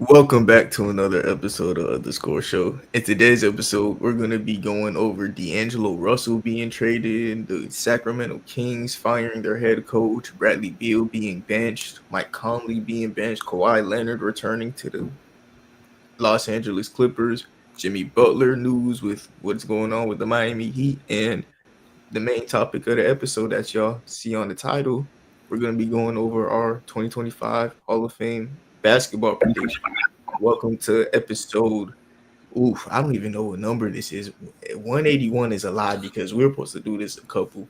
Welcome back to another episode of The Score Show. In today's episode, we're going to be going over D'Angelo Russell being traded, the Sacramento Kings firing their head coach, Bradley Beal being benched, Mike Conley being benched, Kawhi Leonard returning to the Los Angeles Clippers, Jimmy Butler news with what's going on with the Miami Heat, and the main topic of the episode that y'all see on the title. We're going to be going over our 2025 Hall of Fame basketball prediction. Welcome to episode. Oof, I don't even know what number this is. 181 is a lie because we were supposed to do this a couple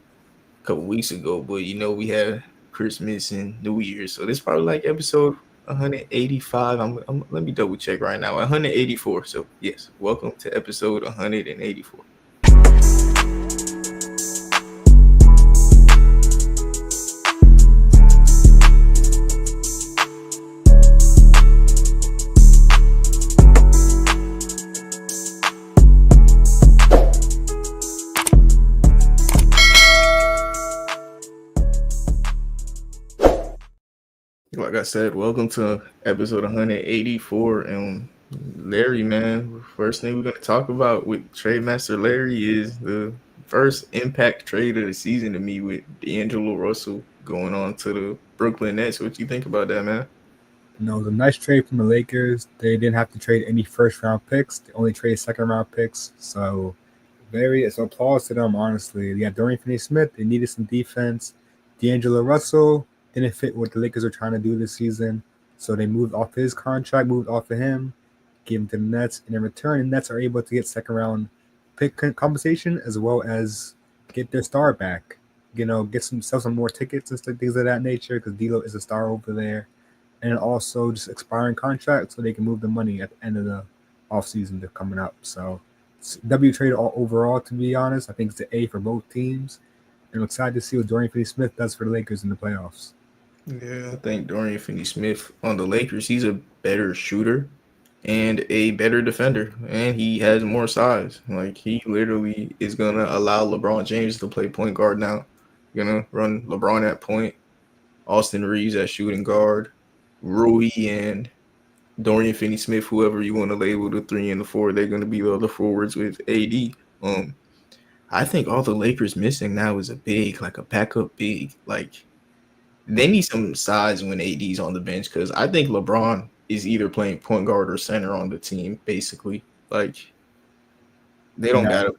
weeks ago, but we had Christmas and New Year's, so this is probably like episode 185. Let me double check right now. 184. So yes, welcome to episode 184. Like I said, welcome to episode 184. And Larry, man, first thing we're going to talk about with Trade Master Larry is the first impact trade of the season to me with D'Angelo Russell going on to the Brooklyn Nets. What you think about that, man? It was a nice trade from the Lakers. They didn't have to trade any first-round picks. They only traded second-round picks. So, so applause to them, honestly. They got Dorian Finney Smith. They needed some defense. D'Angelo Russell didn't fit what the Lakers are trying to do this season. So they moved off his contract, moved off of him, gave him to the Nets. And in return, the Nets are able to get second-round pick compensation as well as get their star back. Sell some more tickets and things of that nature because D'Lo is a star over there. And also just expiring contracts so they can move the money at the end of the offseason they're coming up. So it's W trade overall, to be honest. I think it's an A for both teams. And I'm excited to see what Dorian Finney-Smith does for the Lakers in the playoffs. Yeah, I think Dorian Finney-Smith on the Lakers, he's a better shooter and a better defender, and he has more size. Like, he literally is going to allow LeBron James to play point guard now. Going to run LeBron at point, Austin Reeves at shooting guard, Rui and Dorian Finney-Smith, whoever you want to label the 3 and the 4, they're going to be the other forwards with AD. I think all the Lakers missing now is a big, like a backup big. Like, they need some size when AD's on the bench because I think LeBron is either playing point guard or center on the team, basically. Like, they don't got to.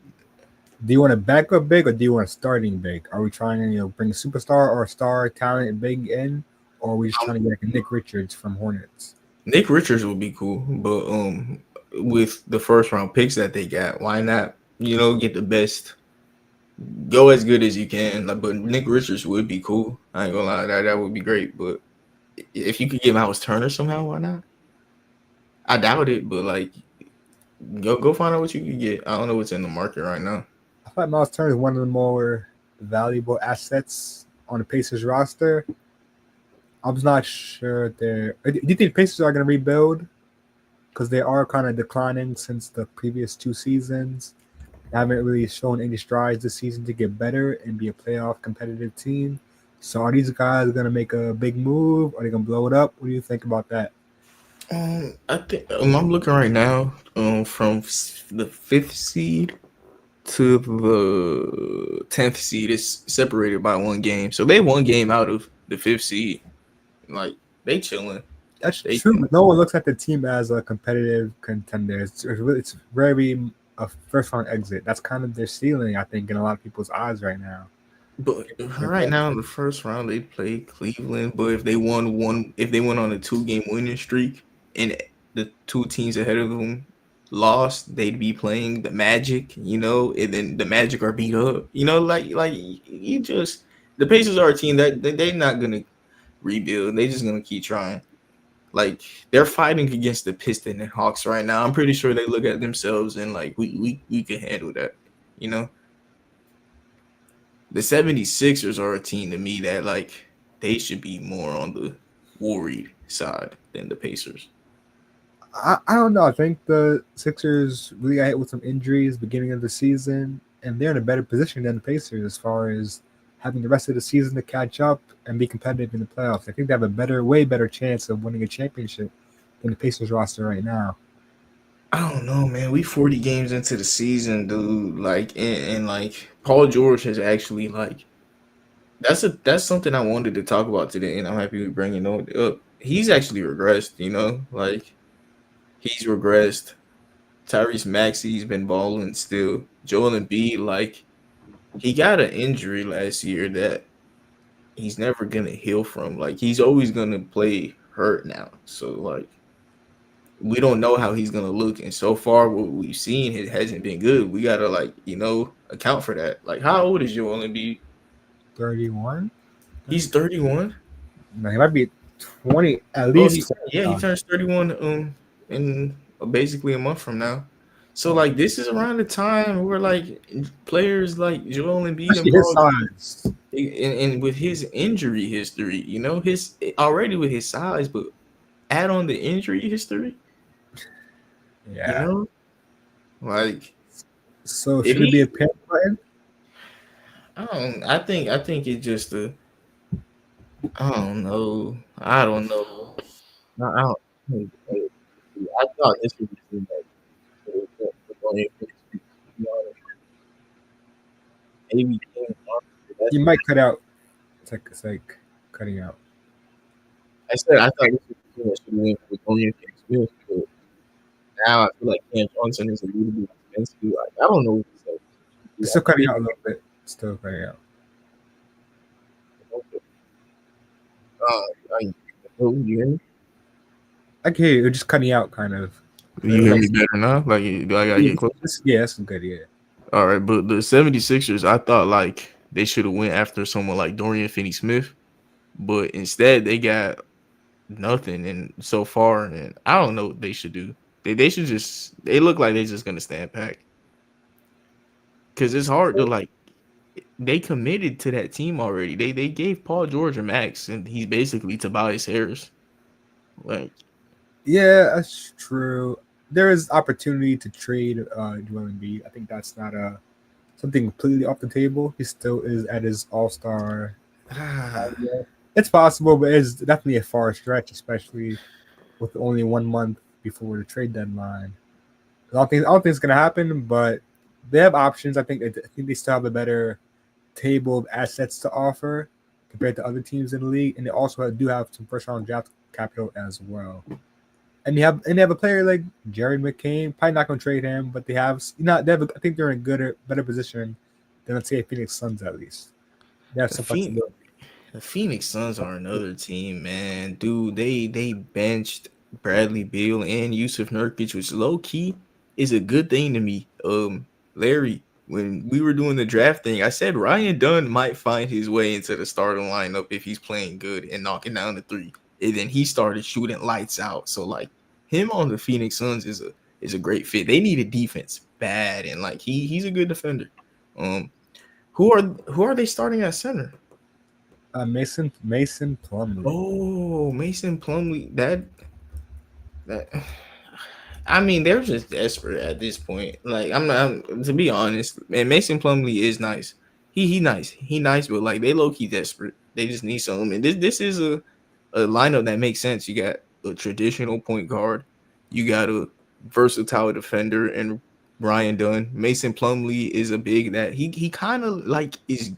Do you want a backup big or do you want a starting big? Are we trying to bring a superstar or a star talent big in? Or are we just trying to get like a Nick Richards from Hornets? Nick Richards would be cool, but with the first round picks that they got, why not? Get the best, go as good as you can. But Nick Richards would be cool. I ain't gonna lie, that would be great. But if you could get Miles Turner somehow, why not? I doubt it, but like, go find out what you can get. I don't know what's in the market right now. I thought Miles Turner is one of the more valuable assets on the Pacers roster. I'm not sure do you think Pacers are going to rebuild? Because they are kind of declining since the previous 2 seasons. They haven't really shown any strides this season to get better and be a playoff competitive team. So are these guys going to make a big move? Are they going to blow it up? What do you think about that? I think I'm looking right now from the 5th seed to the 10th seed is separated by 1 game. So they 1 game out of the 5th seed. Like, they chilling. That's true, but no one looks at the team as a competitive contender. It's very a first-round exit. That's kind of their ceiling, I think, in a lot of people's eyes right now. But right now, in the first round, they play Cleveland. But if they went on a 2-game winning streak and the 2 teams ahead of them lost, they'd be playing the Magic, and then the Magic are beat up. The Pacers are a team that they're not gonna rebuild. They're just gonna keep trying. Like, they're fighting against the Pistons and Hawks right now. I'm pretty sure they look at themselves and like we can handle that. The 76ers are a team to me that like they should be more on the worried side than the Pacers. I don't know. I think the Sixers really got hit with some injuries beginning of the season, and they're in a better position than the Pacers as far as having the rest of the season to catch up and be competitive in the playoffs. I think they have a way better chance of winning a championship in the Pacers roster right now. I don't know, man. We 40 games into the season, dude. Like, and like Paul George has actually like that's something I wanted to talk about today, and I'm happy we bringing it up. He's actually regressed, like he's regressed. Tyrese Maxey's been balling still. Joel Embiid, like he got an injury last year that he's never gonna heal from. Like he's always gonna play hurt now. So like we don't know how he's gonna look, and so far what we've seen it hasn't been good. We gotta account for that. Like how old is Joel Embiid? 31. He's 31. No, he might be 20 at Oh, least. he turns 31 in basically a month from now. So like this is around the time where like players like Joel Embiid and Especially his Paul size. and with his injury history, his already with his size, but add on the injury history, Yeah. like So if should it be he, a panic button? I think it's just I don't know. I don't know. I don't. I thought this would be maybe You might cut out. It's like cutting out. I said I thought this was should win for Dorian Finney Smith, but now I feel like Cam Johnson is a little bit expensive. Like I don't know what to say. It's still cutting out a little bit. Still cutting out. You hear me? I can hear you. It's just cutting out, kind of. You hear me better now? Like, do I gotta get close? Yeah, that's good. Yeah. All right, but the 76ers, I thought like they should have went after someone like Dorian Finney Smith, but instead they got nothing and so far, and I don't know what they should do. They should they look like they're just gonna stand back. Cause it's hard to like they committed to that team already. They gave Paul George a max and he's basically Tobias Harris. Like Yeah, that's true. There is opportunity to trade Joel Embiid. I think that's not something completely off the table. He still is at his All-Star. It's possible, but it's definitely a far stretch, especially with only 1 month before the trade deadline. I don't think it's gonna happen, but they have options. I think they still have a better table of assets to offer compared to other teams in the league, and they also do have some first round draft capital as well. And they have a player like Jared McCain. Probably not gonna trade him, but they have I think they're in a better position than, let's say, Phoenix Suns at least. They have the some Phoenix, flexibility. the Phoenix Suns are another team, man. Dude, they benched Bradley Beal and Yusuf Nurkic, which low key is a good thing to me. Larry, when we were doing the draft thing, I said Ryan Dunn might find his way into the starting lineup if he's playing good and knocking down the three. And then he started shooting lights out. So like him on the Phoenix Suns is a great fit. They need a defense bad, and like he's a good defender. Who are they starting at center? Mason Plumlee. Oh, Mason Plumlee. That I mean, they're just desperate at this point. Like to be honest, man, Mason Plumlee is nice. He nice. He nice, but like they low key desperate. They just need something. And this is a lineup that makes sense. You got a traditional point guard, you got a versatile defender, and Ryan Dunn. Mason Plumlee is a big that he kind of like is.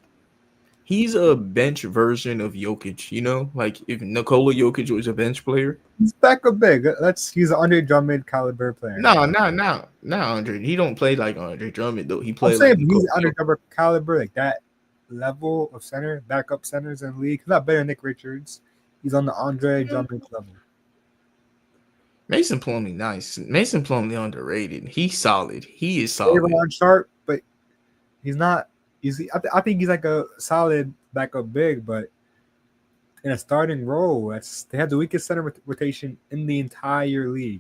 He's a bench version of Jokic, like if Nikola Jokic was a bench player. He's back up big. He's an Andre Drummond caliber player. No, not Andre. He don't play like Andre Drummond though. He I'm played saying like he's Andre Drummond caliber, like that level of center, backup centers in the league. He's not better than Nick Richards. He's on the Andre Drummond level. Mason Plumlee, nice. Mason Plumlee underrated. He's solid. He is solid. Aaron Sharp, but he's not. I think he's like a solid backup big, but in a starting role, they have the weakest center rotation in the entire league.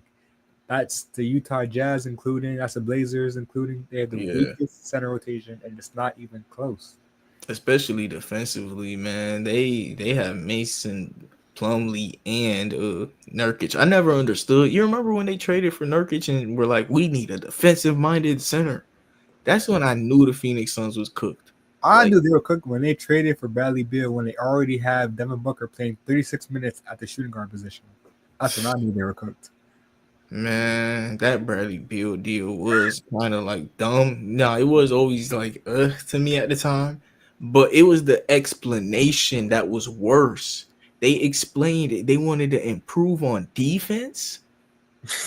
That's the Utah Jazz, including that's the Blazers, including they have the weakest center rotation, and it's not even close. Especially defensively, man. They have Mason Plumlee and Nurkic. I never understood. You remember when they traded for Nurkic and were like, we need a defensive-minded center? That's when I knew the Phoenix Suns was cooked. I knew they were cooked when they traded for Bradley Beal when they already have Devin Booker playing 36 minutes at the shooting guard position. That's when I knew they were cooked. Man, that Bradley Beal deal was kind of like dumb. No, it was always like to me at the time, but it was the explanation that was worse. They explained it. They wanted to improve on defense.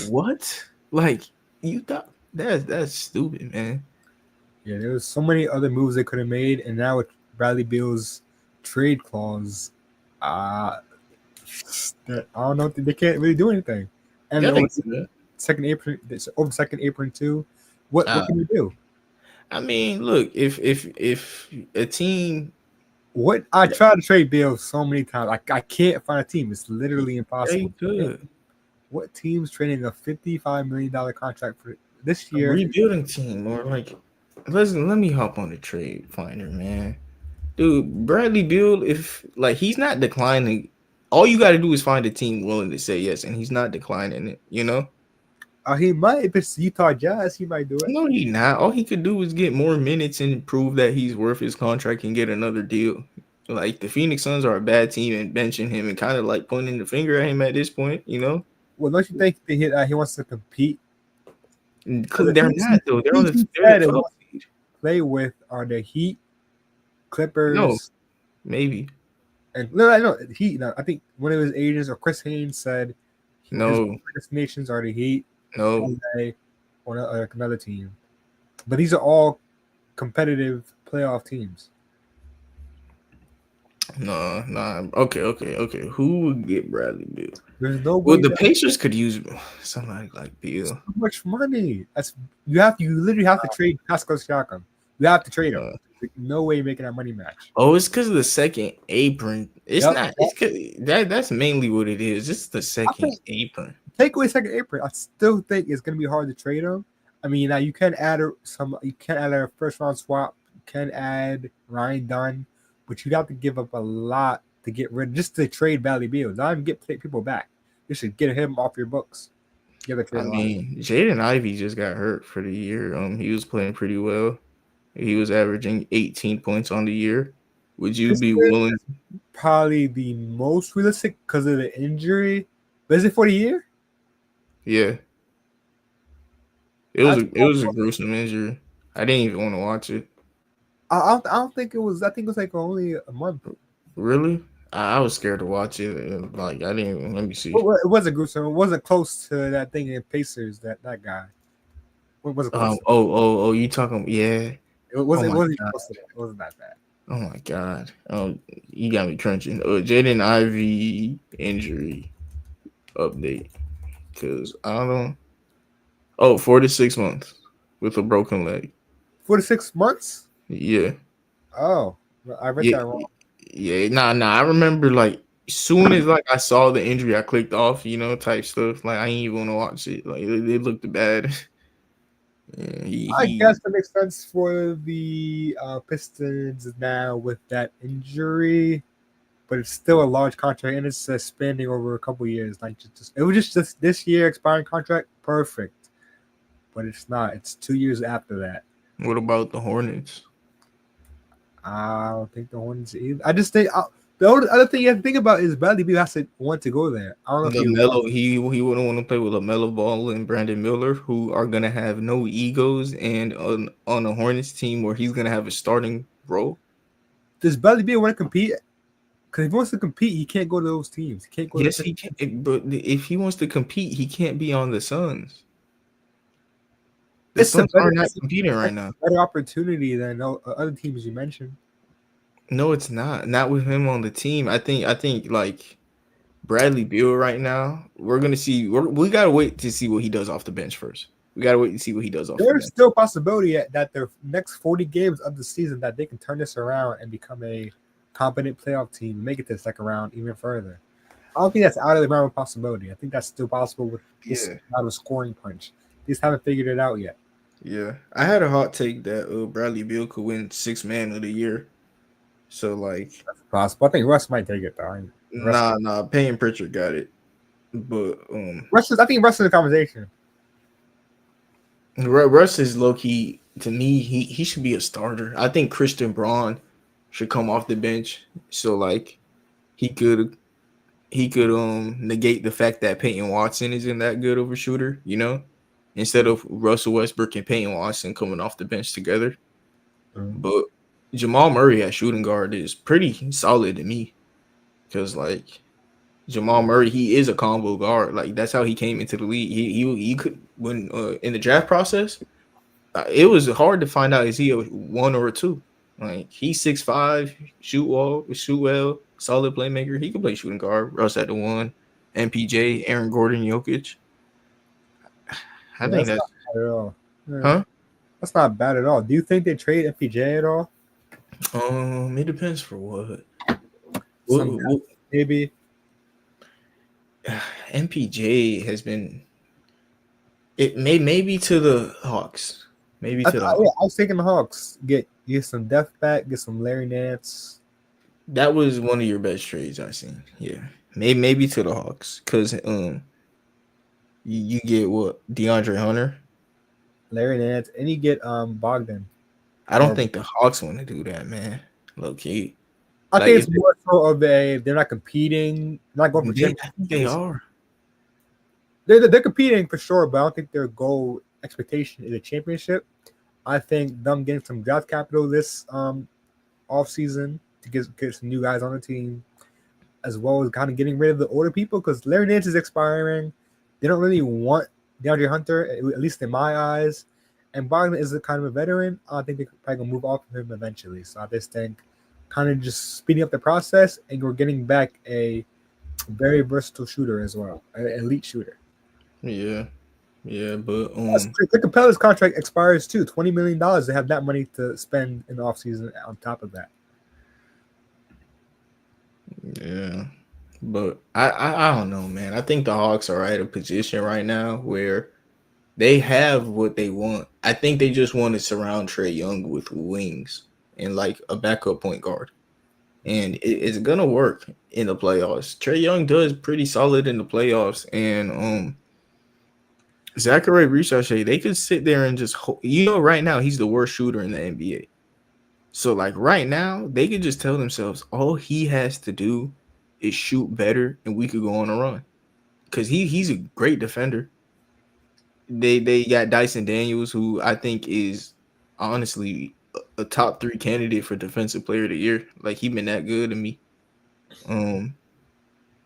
What? Like you thought that's stupid, man. Yeah, there was so many other moves they could have made, and now with Bradley Beal's trade clause, uh, that I don't know. They can't really do anything. And Yeah, over they could have. second apron, over second apron too. What can you do? I mean, look, if a team, What I tried to trade Beal so many times, I can't find a team. It's literally they impossible. could What team's trading a $55 million contract for this a year? rebuilding team or like, listen, let me hop on the trade finder, man. Dude, Bradley Beal, if like he's not declining, all you got to do is find a team willing to say yes, and he's not declining it. You know, He might. If it's Utah Jazz, he might do it. no, he not. All he could do is get more minutes and prove that he's worth his contract and get another deal. Like the Phoenix Suns are a bad team and benching him and kind of like pointing the finger at him at this point. You know, Well, don't you think he wants to compete? they're not though. They're on He the said it 12th wants seed. to play with are the Heat, No, Clippers, maybe and no, Heat. No, I think one of his agents or Chris Haynes said his no, destinations are the Heat, no. LA, or another team. But these are all competitive playoff teams. No, nah. Okay. Who would get Bradley Beal? There's no Well, way the that Pacers could use somebody like it's Beal. too much money. You literally have to trade Pascal Siakam. You have to trade him. There's no way you're making that money match. Oh, it's because of the second apron. It's Yep. not. It's 'cause that's mainly what it is. It's the second think- apron. Take away second apron. I still think it's gonna be hard to trade him. I mean, now you can add you can add a first round swap. You can add Ryan Dunn, but you'd have to give up a lot to get rid just to trade Bradley Beal. Not even get people back. You should get him off your books. You have to I trade a lot. mean, Jaden Ivey just got hurt for the year. He was playing pretty well. He was averaging 18 points on the year. Would you This be year willing? probably the most realistic because of the injury. But is it for the year? Yeah, it was a gruesome injury. I didn't even want to watch it. I don't think it was. I think it was like only a month. Really? I was scared to watch it. Like I didn't even, let me see. It wasn't gruesome. It wasn't close to that thing in Pacers. That guy. It wasn't close. Oh, you talking? Yeah. It wasn't. Oh It my wasn't God. close to that. It wasn't that bad. Oh my God. You got me crunching. Jaden Ivey injury update. Cause I don't know. Oh, 4 to 6 months with a broken leg. 4 to 6 months. Yeah. Oh, I read Yeah. that wrong. Yeah. Nah. I remember like soon as like I saw the injury, I clicked off, type stuff. Like I ain't even want to watch it. Like it looked bad. Yeah, I guess that makes sense for the Pistons now with that injury, but it's still a large contract and it's spanning over a couple years. Like it was just this year expiring contract, perfect, but it's not. It's 2 years after that. What about the Hornets? I don't think the Hornets either. I just think the other thing you have to think about is Bradley Beal has to want to go there. I don't know if LaMelo, he wouldn't want to play with LaMelo Ball and Brandon Miller, who are gonna have no egos, and on a Hornets team where he's gonna have a starting role. Does Bradley Beal want to compete? Because if he wants to compete, he can't go to those teams. He can't go. Yes, he can. But if he wants to compete, he can't be on the Suns. The Suns are not competing right now. Better opportunity than other teams you mentioned. No, it's not. Not with him on the team. I think like Bradley Beal right now. We're gonna see. We gotta wait to see what he does off the bench first. We gotta wait and see what he does off the bench. There's still a possibility that the next 40 games of the season that they can turn this around and become a competent playoff team, make it to the second round even further. I don't think that's out of the realm of possibility. I think that's still possible with this out of scoring punch. They just haven't figured it out yet. Yeah, I had a hot take that Bradley Beal could win 6th Man of the Year. So like, that's possible. I think Russ might take it though. Nah. Payne Pritchard got it, but I think Russ is in the conversation. Russ is low key to me. He should be a starter. I think Christian Braun should come off the bench. So like, he could negate the fact that Peyton Watson isn't that good of a shooter, instead of Russell Westbrook and Peyton Watson coming off the bench together. But Jamal Murray at shooting guard is pretty solid to me because like Jamal Murray, he is a combo guard. Like that's how he came into the league. He could when in the draft process, it was hard to find out is he a one or a two. Like he's 6'5", shoot well, solid playmaker. He can play shooting guard. Russ at the one, MPJ, Aaron Gordon, Jokic. I think that's that's not bad at all. Yeah, huh. that's not bad at all. Do you think they trade MPJ at all? It depends for what. Maybe. MPJ has been maybe to the Hawks. Maybe to the I Hawks. was thinking the Hawks get some depth back, get some Larry Nance. That was one of your best trades I've seen. Yeah, maybe to the Hawks because you get what DeAndre Hunter. Larry Nance, and you get Bogdan. I don't think the Hawks want to do that, man. Low key. I think it's more so of they're not competing, not going for championships. They are. They're competing for sure, but I don't think their goal expectation is a championship. I think them getting some draft capital this off season to get some new guys on the team, as well as kind of getting rid of the older people because Larry Nance is expiring. They don't really want DeAndre Hunter, at least in my eyes. And Bogdan is a kind of a veteran. I think they're probably going to move off of him eventually. So I just think kind of just speeding up the process, and we're getting back a very versatile shooter as well, an elite shooter. Yeah, but Clint Capella's contract expires too. $20 million. They have that money to spend in the offseason on top of that. Yeah, but I don't know, man. I think the Hawks are at a position right now where they have what they want. I think they just want to surround Trae Young with wings and like a backup point guard. And it's gonna work in the playoffs. Trae Young does pretty solid in the playoffs, and Zachary Richarche, they could sit there and just right now he's the worst shooter in the NBA. So like right now, they could just tell themselves all he has to do is shoot better, and we could go on a run. Because he's a great defender. They got Dyson Daniels, who I think is honestly a top 3 candidate for defensive player of the year. Like he been that good to me.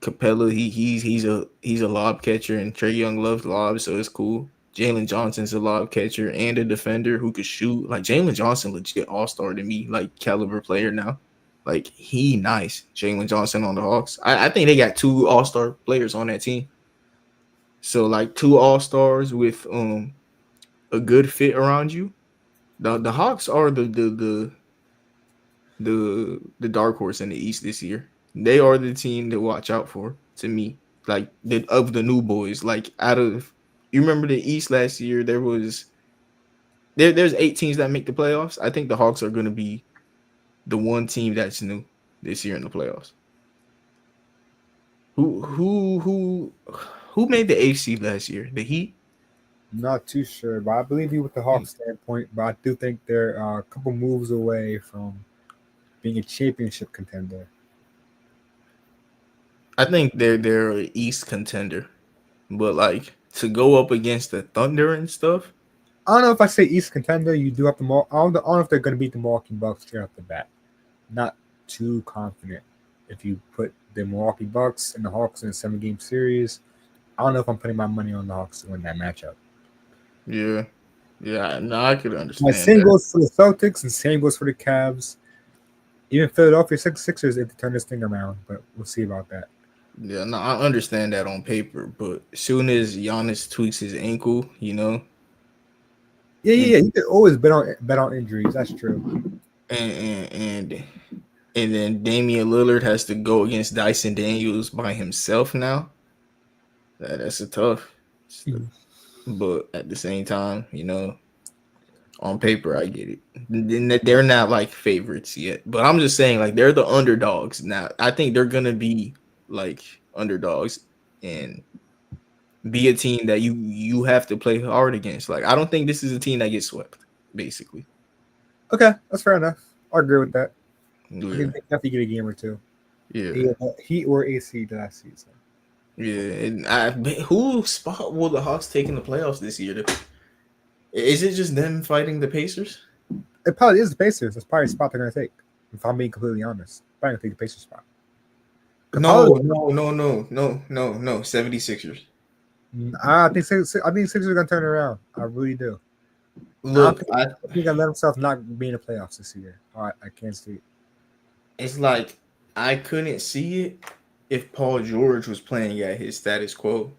Capella, he's a lob catcher, and Trae Young loves lobs, so it's cool. Jalen Johnson's a lob catcher and a defender who could shoot. Like Jalen Johnson, legit all-star to me, like caliber player now. Like he nice. Jalen Johnson on the Hawks. I think they got 2 all-star players on that team. So like 2 all-stars with a good fit around you. The Hawks are the dark horse in the East this year. They are the team to watch out for to me. Like of the new boys. Like you remember the East last year? There's 8 teams that make the playoffs. I think the Hawks are going to be the one team that's new this year in the playoffs. Who made the AFC last year? The Heat? Not too sure, but I believe you with the Hawks standpoint. But I do think they're a couple moves away from being a championship contender. I think they're an East contender, but like to go up against the Thunder and stuff. I don't know if I say East contender. You do have to. I don't know if they're going to beat the Milwaukee Bucks straight off the bat. Not too confident. If you put the Milwaukee Bucks and the Hawks in a 7-game series, I don't know if I'm putting my money on the Hawks to win that matchup. Yeah, no, I could understand. Same goes for the Celtics and same goes for the Cavs. Even Philadelphia 76ers if they turn this thing around, but we'll see about that. Yeah, no, I understand that on paper, but as soon as Giannis tweaks his ankle, Yeah. You can always bet on injuries. That's true. And then Damian Lillard has to go against Dyson Daniels by himself now. That's a tough. But at the same time, on paper, I get it. They're not like favorites yet, but I'm just saying like they're the underdogs now. I think they're gonna be like underdogs and be a team that you have to play hard against. Like I don't think this is a team that gets swept, basically. Okay, that's fair enough. I agree with that. Yeah. I think they have to get a game or 2. Yeah, Heat or AC last season. yeah. And who spot will the Hawks take in the playoffs this year? Is it just them fighting the Pacers? It probably is the Pacers. That's probably the spot they're gonna take. If I'm being completely honest, probably gonna take the Pacers spot. No, Probably, no. 76ers. I think Sixers are gonna turn around. I really do. Look, I think I let himself not be in the playoffs this year. I can't see it. it's like I couldn't see it if Paul George was playing at his status quo.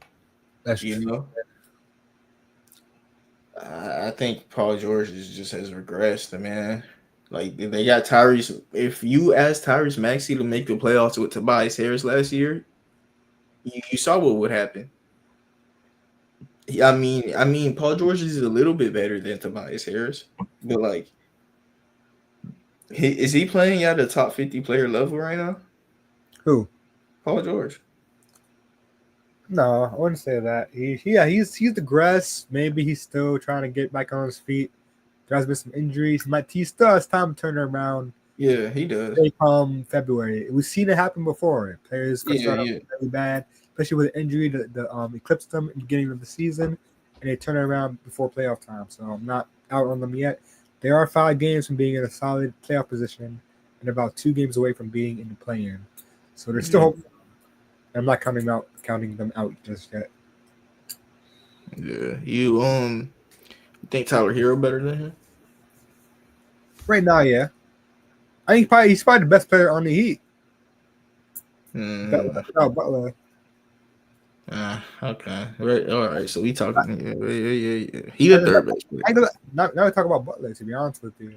That's You true. know, I think Paul George just has regressed, man. Like they got Tyrese. If you asked Tyrese Maxey to make the playoffs with Tobias Harris last year, you saw what would happen. I mean, Paul George is a little bit better than Tobias Harris, but like, is he playing at a top 50 player level right now? Who? Paul George. No, I wouldn't say that. He's digressed. Maybe he's still trying to get back on his feet. There has been some injuries. He still has time to turn around. Yeah, he does. They come February. We've seen it happen before. Players can start off Yeah. really bad, especially with an injury that eclipsed them in the beginning of the season, and they turn around before playoff time. So I'm not out on them yet. They are 5 games from being in a solid playoff position, and about 2 games away from being in the play-in. So they're still hopeful. I'm not counting them out just yet. Yeah. You think Tyler Hero better than him? Right now, yeah. I think he's probably the best player on the Heat. Butler. Okay. Right. All right. So we talking. Yeah. He the third best player. Now we talk about Butler. To be honest with you,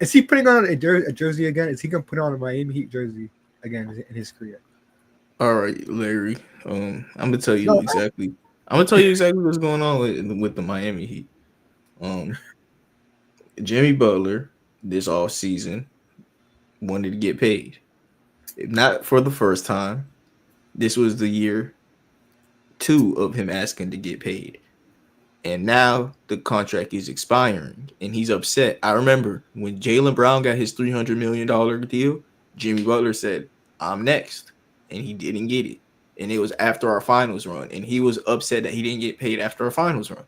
is he putting on a jersey again? Is he gonna put on a Miami Heat jersey again in his career? All right, Larry. I'm gonna tell you exactly. I'm gonna tell you exactly what's going on with the Miami Heat. Jimmy Butler this off season wanted to get paid. If not for the first time, this was the year 2 of him asking to get paid. And now the contract is expiring and he's upset. I remember when Jaylen Brown got his $300 million deal, Jimmy Butler said, I'm next. And he didn't get it. And it was after our finals run. And he was upset that he didn't get paid after our finals run.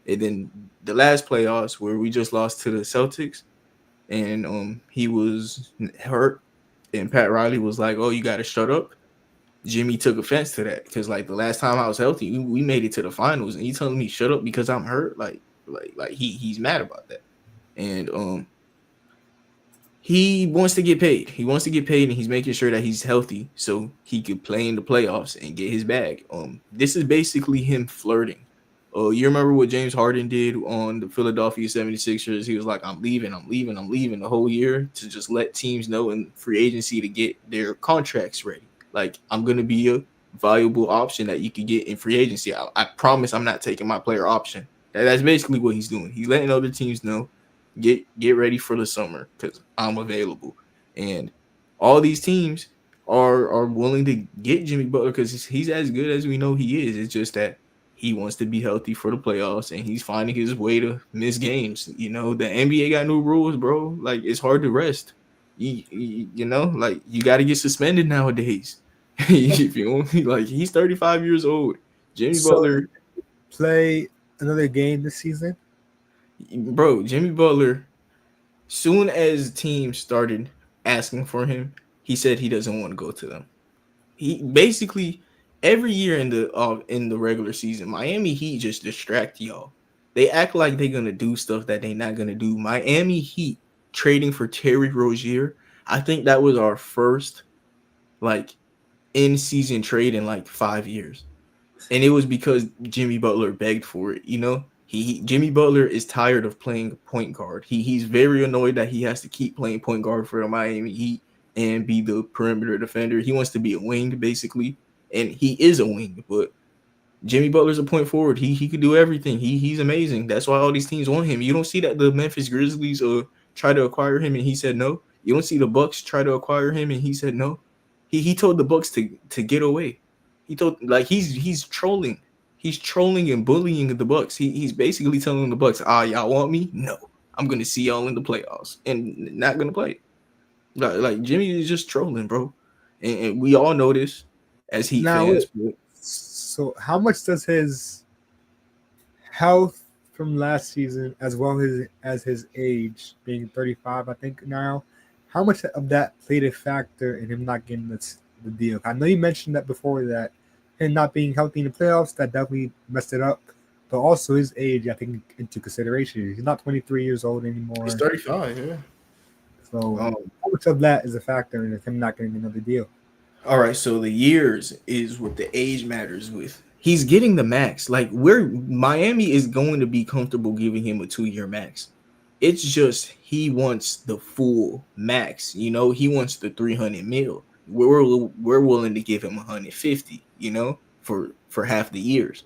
And then the last playoffs where we just lost to the Celtics and he was hurt and Pat Riley was like, oh, you got to shut up. Jimmy took offense to that because like the last time I was healthy, we made it to the finals, and he telling me shut up because I'm hurt. Like he's mad about that, and he wants to get paid. He wants to get paid, and he's making sure that he's healthy so he could play in the playoffs and get his bag. This is basically him flirting. You remember what James Harden did on the Philadelphia 76ers? He was like, I'm leaving the whole year to just let teams know in free agency to get their contracts ready. Like, I'm going to be a valuable option that you could get in free agency. I promise I'm not taking my player option. That's basically what he's doing. He's letting other teams know, get ready for the summer because I'm available. And all these teams are willing to get Jimmy Butler because he's as good as we know he is. It's just that he wants to be healthy for the playoffs, and he's finding his way to miss games. You know, the NBA got new rules, bro. Like, it's hard to rest. You know, like, you got to get suspended nowadays. If you only, like, he's 35 years old. Jimmy Butler play another game this season, bro. Jimmy Butler, soon as teams started asking for him, he said he doesn't want to go to them. He basically every year in the regular season, Miami Heat just distract y'all. They act like they're gonna do stuff that they're not gonna do. Miami Heat trading for Terry Rozier, I think that was our first like in-season trade in like 5 years, and it was because Jimmy Butler begged for it. You know, Jimmy Butler is tired of playing point guard. He's very annoyed that he has to keep playing point guard for the Miami Heat and be the perimeter defender. He wants to be a wing basically, and he is a wing, but Jimmy Butler's a point forward. He could do everything. He's amazing. That's why all these teams want him. You don't see that the Memphis Grizzlies try to acquire him and he said no. You don't see the Bucks try to acquire him and he said no. He told the Bucks to get away. He told like he's trolling. He's trolling and bullying the Bucks. He's basically telling the Bucks, y'all want me? No. I'm gonna see y'all in the playoffs and not gonna play. Like Jimmy is just trolling, bro, and we all know this as Heat Now, fans. wait. So, how much does his health from last season, as well as his age, being 35, I think now, how much of that played a factor in him not getting the deal? I know you mentioned that before, that him not being healthy in the playoffs, that definitely messed it up. But also his age, I think, into consideration. He's not 23 years old He's anymore. 35. Yeah. So Um, how much of that is a factor in him not getting another deal? all right, so the years is what the age matters with. He's getting the max. Like where Miami is going to be comfortable giving him a 2-year max. It's just he wants the full max. You know, he wants the 300 mil. We're willing to give him 150. You know, for half the years.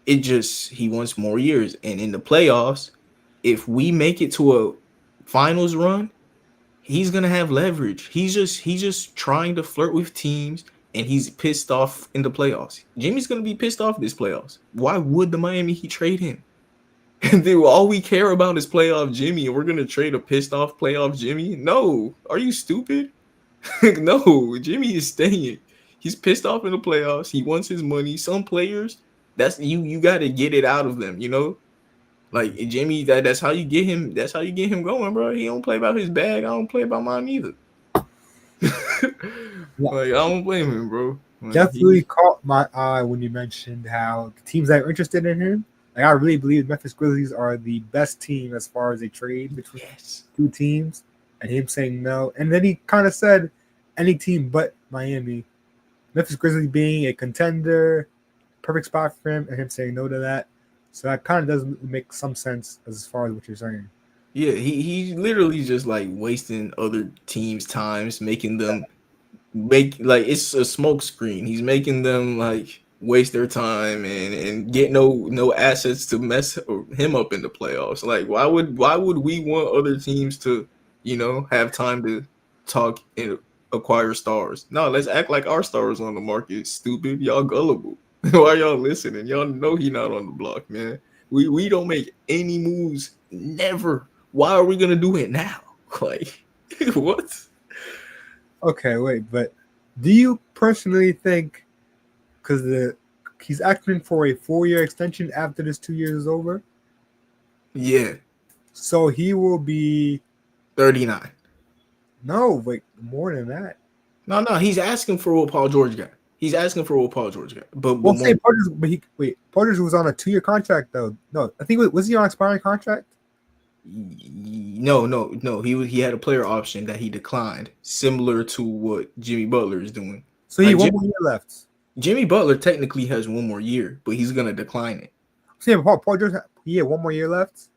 It just he wants more years, and in the playoffs, if we make it to a finals run, he's gonna have leverage. He's just trying to flirt with teams, and he's pissed off in the playoffs. Jimmy's gonna be pissed off this playoffs. Why would the Miami Heat trade him? Dude, all we care about is playoff Jimmy, and we're gonna trade a pissed off playoff Jimmy? No, are you stupid? No, Jimmy is staying. He's pissed off in the playoffs. He wants his money. Some players, that's you. You got to get it out of them. You know, like Jimmy. That's how you get him. That's how you get him going, bro. He don't play about his bag. I don't play about mine either. Like I don't blame him, bro. Like, Definitely caught my eye when you mentioned how the teams that are interested in him. Like I really believe Memphis Grizzlies are the best team as far as a trade between two teams, and him saying no. And then he kind of said any team but Miami. Memphis Grizzlies being a contender, perfect spot for him, and him saying no to that. So that kind of does make some sense as far as what you're saying. Yeah, he literally just like wasting other teams' times, making them make like it's a smoke screen. He's making them like waste their time and get no assets to mess him up in the playoffs. Like why would we want other teams to have time to talk and acquire stars? No, let's act like our stars on the market. Stupid, y'all gullible. Why y'all listening? Y'all know he not on the block, man. We don't make any moves, never. Why are we gonna do it now? Like what? Okay, wait, but do you personally think because he's asking for a 4-year extension after this 2 years is over? Yeah, So he will be 39. no, wait, more than that. No, he's asking for what Paul George got. He's asking for what Paul George got. But Well, more, say Porter's, but Porter's was on a 2-year contract though. No, I think was he on expiring contract? no. He had a player option that he declined, similar to what Jimmy Butler is doing. So he Like had 1 more year left. Jimmy Butler technically has 1 more year, but he's gonna decline it. So yeah, Paul George, he had 1 more year left.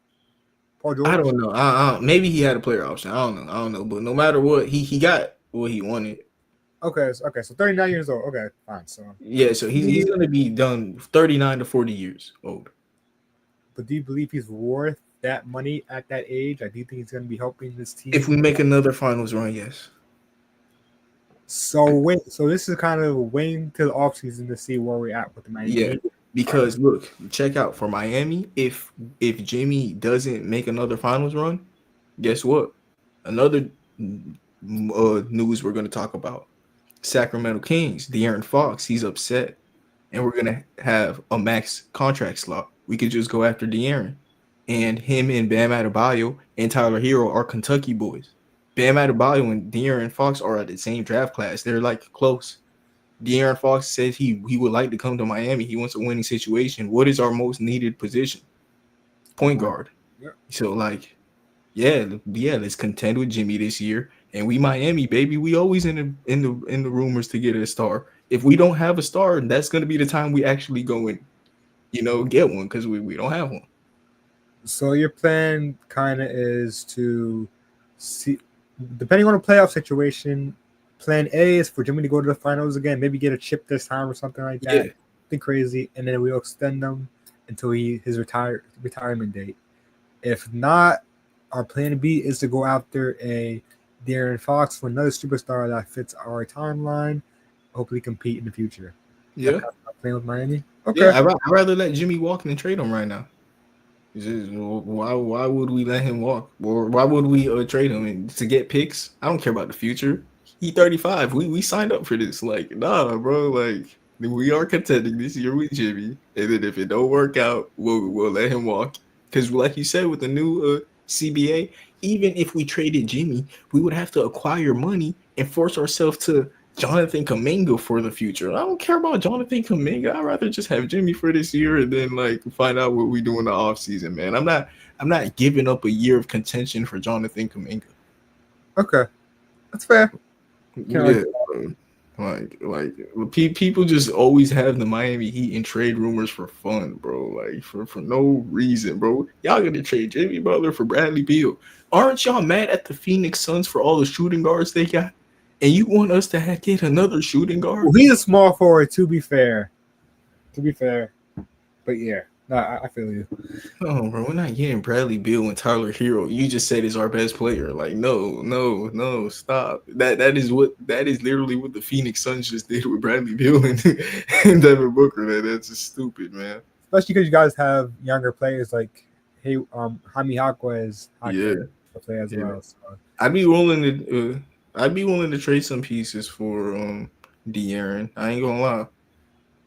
Paul George. I don't know. Maybe he had a player option. I don't know. But no matter what, he got what he wanted. Okay, so 39 years old. Okay, fine. So Yeah, so he's gonna be done 39 to 40 years old. but do you believe he's worth that money at that age? I do think he's going to be helping this team. If we make another finals run, yes. So this is kind of waiting till the offseason to see where we're at with the Miami. Yeah, because look, check out for Miami. If Jimmy doesn't make another finals run, guess what? Another news we're going to talk about: Sacramento Kings. De'Aaron Fox, he's upset, and we're gonna have a max contract slot. We could just go after De'Aaron, and him and Bam Adebayo and Tyler Hero are Kentucky boys. Bam Adebayo and De'Aaron Fox are at the same draft class. They're like close. De'Aaron Fox says he would like to come to Miami. He wants a winning situation. What is our most needed position? Point guard. Yeah. So like, yeah, let's contend with Jimmy this year. And we Miami, baby. We always in the rumors to get a star. If we don't have a star, that's gonna be the time we actually go and get one because we don't have one. So your plan kind of is to see, depending on the playoff situation. Plan A is for Jimmy to go to the finals again, maybe get a chip this time or something like that. Yeah. Nothing crazy, and then we'll extend them until his retirement date. If not, our plan B is to go after a De'Aaron Fox for another superstar that fits our timeline. Hopefully, compete in the future. Yeah. Playing with Miami. Okay. Yeah, I'd rather let Jimmy walk than trade him right now. Why would we let him walk, or why would we trade him to get picks? I don't care about the future. He 35. We signed up for this. Like, nah, bro. Like, we are contending this year with Jimmy, and then if it don't work out, we'll let him walk. Because, like you said, with the new CBA, even if we traded Jimmy, we would have to acquire money and force ourselves to Jonathan Kaminga for the future. I don't care about Jonathan Kaminga. I'd rather just have Jimmy for this year and then like find out what we do in the offseason, man. I'm not giving up a year of contention for Jonathan Kaminga. Okay, that's fair. Can't Yeah, like bro. People just always have the Miami Heat and trade rumors for fun, bro. Like for no reason, bro. Y'all gonna trade Jimmy Butler for Bradley Beal? Aren't y'all mad at the Phoenix Suns for all the shooting guards they got? And you want us to get another shooting well, guard? he's a small forward. To be fair, but yeah, no, I feel you. No, bro, we're not getting Bradley Beal and Tyler Hero. You just said is our best player. Like, no, stop. That is literally what the Phoenix Suns just did with Bradley Beal and Devin Booker. That's just stupid, man. Especially because you guys have younger players like Jaime Jaquez, Yeah, to play as yeah. well. So. I'd be willing to I'd be willing to trade some pieces for De'Aaron. I ain't gonna lie.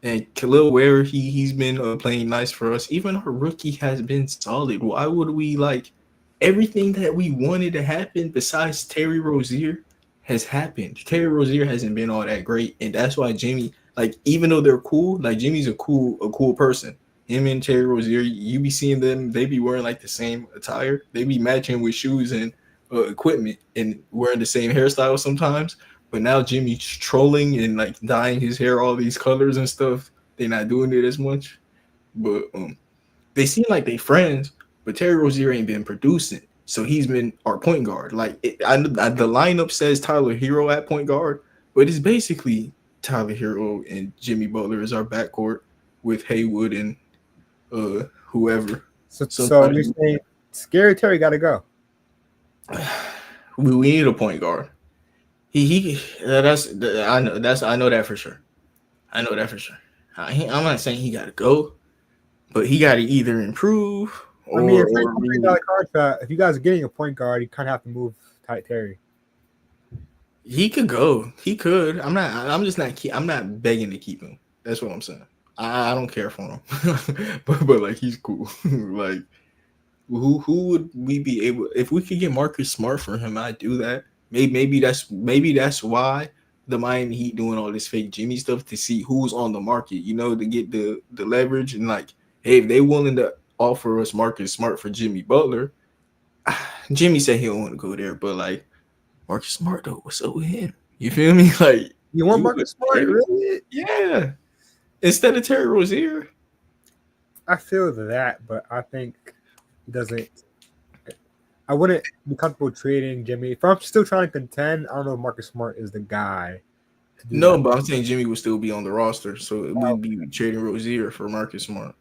And Khalil Ware, he's been playing nice for us. Even our rookie has been solid. Why would we like everything that we wanted to happen besides Terry Rozier has happened? Terry Rozier hasn't been all that great, and that's why Jimmy, like, even though they're cool, like Jimmy's a cool person. Him and Terry Rozier, you be seeing them, they be wearing like the same attire. They be matching with shoes and equipment and wearing the same hairstyle sometimes. But now Jimmy's trolling and like dyeing his hair all these colors and stuff. They're not doing it as much. But they seem like they friends, but Terry Rozier ain't been producing. So he's been our point guard. Like the lineup says Tyler Hero at point guard, but it's basically Tyler Hero and Jimmy Butler is our backcourt with Haywood and whoever. So you're Sometimes saying Scary Terry got to go? we need a point guard. I know that for sure. I know that for sure. I'm not saying he got to go, but he got to either improve I mean, if or you're we, contract, if you guys are getting a point guard, you kind of have to move Terry. he could go. He could. I'm not. I'm just not. I'm not begging to keep him. That's what I'm saying. I don't care for him, but like he's cool. Like who would we be able if we could get Marcus Smart for him? I'd do that. Maybe that's why the Miami Heat doing all this fake Jimmy stuff to see who's on the market. To get the leverage and like, hey, if they willing to offer us Marcus Smart for Jimmy Butler, Jimmy said he don't want to go there, but like Marcus Smart though, what's up with him? You feel me? Like You want Marcus Smart? Really? yeah. Instead of Terry Rozier. I feel that, but I think he doesn't. I wouldn't be comfortable trading Jimmy. If I'm still trying to contend, I don't know if Marcus Smart is the guy to do No, that. but I'm saying Jimmy would still be on the roster, so we'd be trading Rozier for Marcus Smart.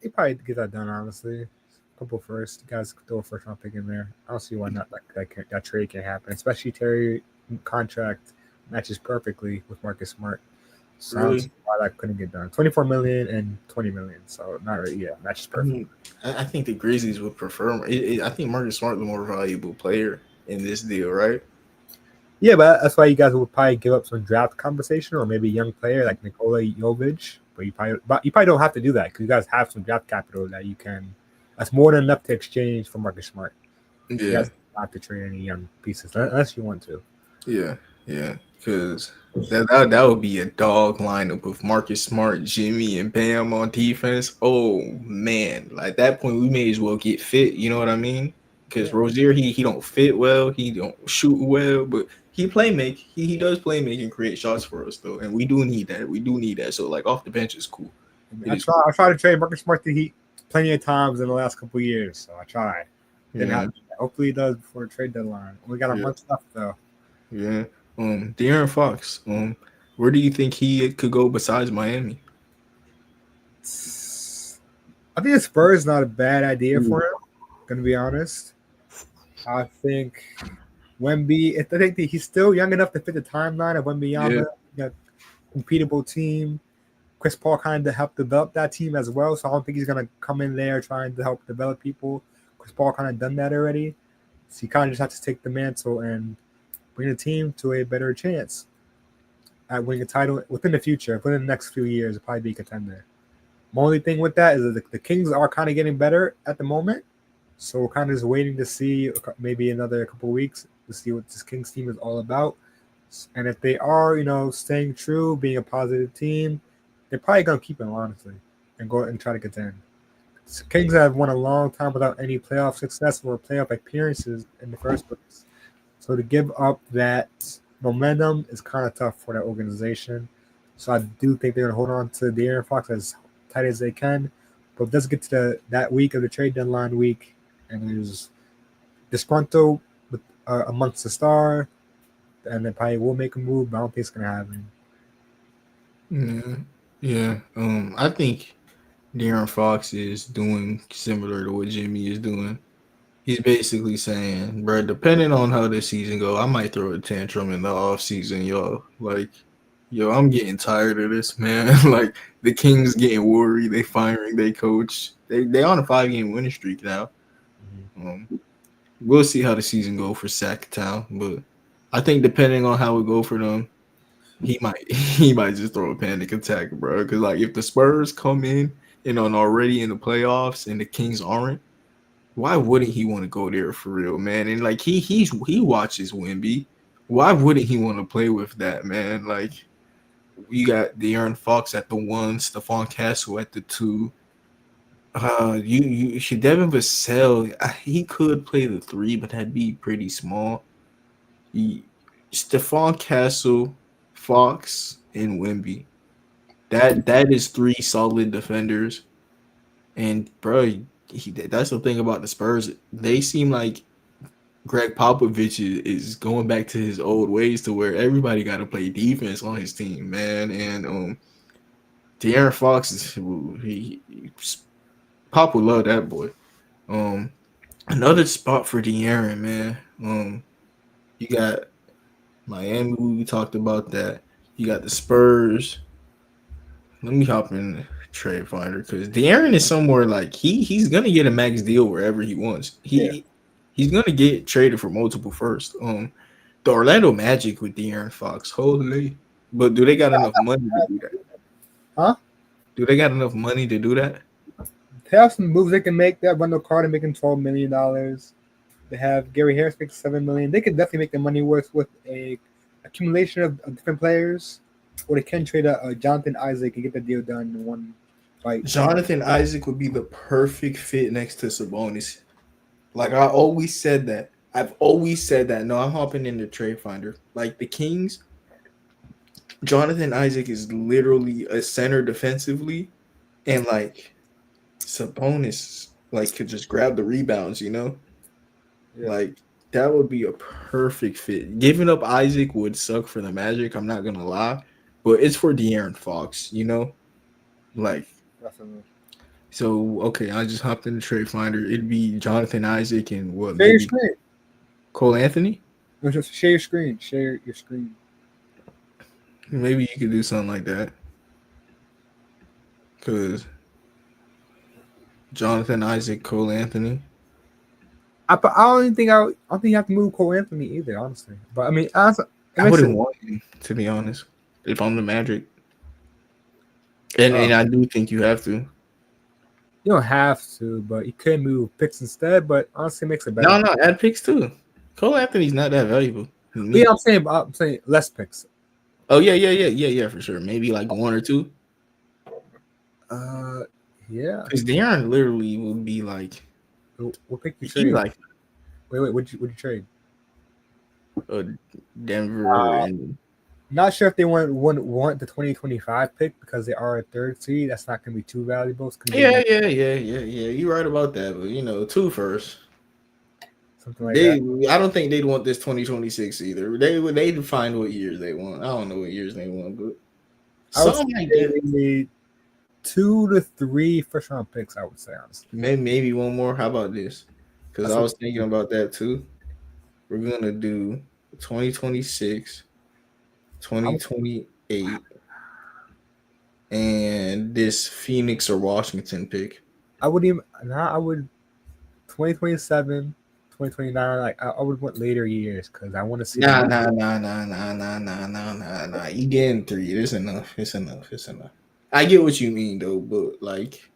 He probably get that done, honestly. Couple first. You guys throw a first round pick in there. I don't see why not that trade can happen, especially Terry contract matches perfectly with Marcus Smart. So I don't see why that couldn't get done. 24 million and 20 million. So not really, yeah, matches perfect. I think the Grizzlies would prefer. I think Marcus Smart the more valuable player in this deal, right? Yeah, but that's why you guys would probably give up some draft compensation or maybe a young player like Nikola Jovic. But you probably don't have to do that because you guys have some draft capital that you can. That's more than enough to exchange for Marcus Smart. Yeah, You guys don't have to trade any young pieces unless you want to. yeah. Because that would be a dog lineup with Marcus Smart, Jimmy, and Bam on defense. Oh man, like at that point we may as well get fit. You know what I mean? Because Yeah. Rozier, he don't fit well, he don't shoot well, but he play make. He does play make and create shots for us though, and we do need that. We do need that. So like off the bench is cool. It is cool. I tried to trade Marcus Smart to Heat plenty of times in the last couple of years, so I tried. Didn't Yeah, happen. Hopefully, he does before the trade deadline. We got a yeah, month left though. yeah. De'Aaron Fox. Where do you think he could go besides Miami? I think the Spurs is not a bad idea for him. Gonna be honest. I think Wemby. I think that he's still young enough to fit the timeline of Wembyama. Yeah, You got a competable team, Chris Paul kind of helped develop that team as well. So I don't think he's gonna come in there trying to help develop people. Chris Paul kind of done that already. So you kind of just have to take the mantle and bring the team to a better chance at winning a title within the future, within the next few years, it'll probably be a contender. My only thing with that is that the Kings are kind of getting better at the moment. So we're kind of just waiting to see maybe another couple of weeks to see what this Kings team is all about. And if they are, staying true, being a positive team, they're probably going to keep it, honestly, and go and try to contend. The Kings have won a long time without any playoff success or playoff appearances in the first place. So to give up that momentum is kind of tough for that organization. So I do think they're going to hold on to De'Aaron Fox as tight as they can. But let's get to that week of the trade deadline week, and there's disgruntled with, amongst the star, and they probably will make a move, but I don't think it's going to happen. Yeah. I think De'Aaron Fox is doing similar to what Jimmy is doing. He's basically saying, bro, depending on how this season go, I might throw a tantrum in the off season, y'all. Like, yo, I'm getting tired of this, man. Like, the Kings getting worried. They firing their coach. They on a 5-game winning streak now. We'll see how the season go for Sacktown, but I think depending on how it go for them, he might just throw a panic attack, bro. Because like if the Spurs come in and are already in the playoffs and the Kings aren't, why wouldn't he want to go there for real, man? And like he watches Wemby. Why wouldn't he want to play with that, man? Like we got De'Aaron Fox at the 1, Stephon Castle at the 2. You should Devin Vassell. He could play the 3, but that'd be pretty small. Stephon Castle, Fox, and Wemby. That is 3 solid defenders. And bro, that's the thing about the Spurs. They seem like Greg Popovich is going back to his old ways to where everybody got to play defense on his team, man. And De'Aaron Fox is Pop will love that boy. Another spot for De'Aaron, man. You got Miami. We talked about that. You got the Spurs. Let me hop in the trade finder because De'Aaron is somewhere like he's gonna get a max deal wherever he wants. He's gonna get traded for multiple first. The Orlando Magic with De'Aaron Fox, holy! But do they got enough money to do that? Huh? Do they got enough money to do that? They have some moves they can make. They have Wendell Carter making $12 million. They have Gary Harris making $7 million. They could definitely make the money worth with a accumulation of different players. Or they can trade a Jonathan Isaac and get the deal done in one fight. Jonathan Isaac would be the perfect fit next to Sabonis. Like I always said that. I've always said that. No, I'm hopping in the trade finder. Like the Kings, Jonathan Isaac is literally a center defensively, and like Sabonis like could just grab the rebounds, Like that would be a perfect fit. Giving up Isaac would suck for the Magic, I'm not gonna lie. But it's for De'Aaron Fox, Like Definitely. so okay, I just hopped in the trade finder. It'd be Jonathan Isaac and what Share your maybe screen. Cole Anthony? No, just share your screen. Share your screen. Maybe you could do something like that. Cause Jonathan Isaac, Cole Anthony. I don't think you have to move Cole Anthony either, honestly. But I mean, honestly, I wouldn't want him, to be honest. If I'm the Magic. And I do think you have to. You don't have to, but you could move picks instead. But honestly, it makes it better. No, add picks too. Cole Anthony's not that valuable. Yeah, I'm saying less picks. Oh yeah, for sure. Maybe like 1 or 2. Yeah. Because De'Aaron literally would be like. What pick you trade? Like, wait, what'd you trade? Denver and. Not sure if they want the 2025 pick because they are a 3rd seed. That's not going to be too valuable. Yeah. You're right about that, but 2 first. Something like that. I don't think they'd want this 2026 either. They'd find what years they want. I don't know what years they want, but something like that. 2 to 3 first round picks, I would say, honestly. Maybe one more. How about this? Because I was thinking about that too. We're gonna do 2026. 2028 and this Phoenix or Washington pick. I would even now. I would 2027, 2029. Like I would want later years because I want to see Nah, them. nah, nah, nah, nah, nah, nah, nah, nah, nah. You getting three? It's enough. It's enough. It's enough. I get what you mean though, but like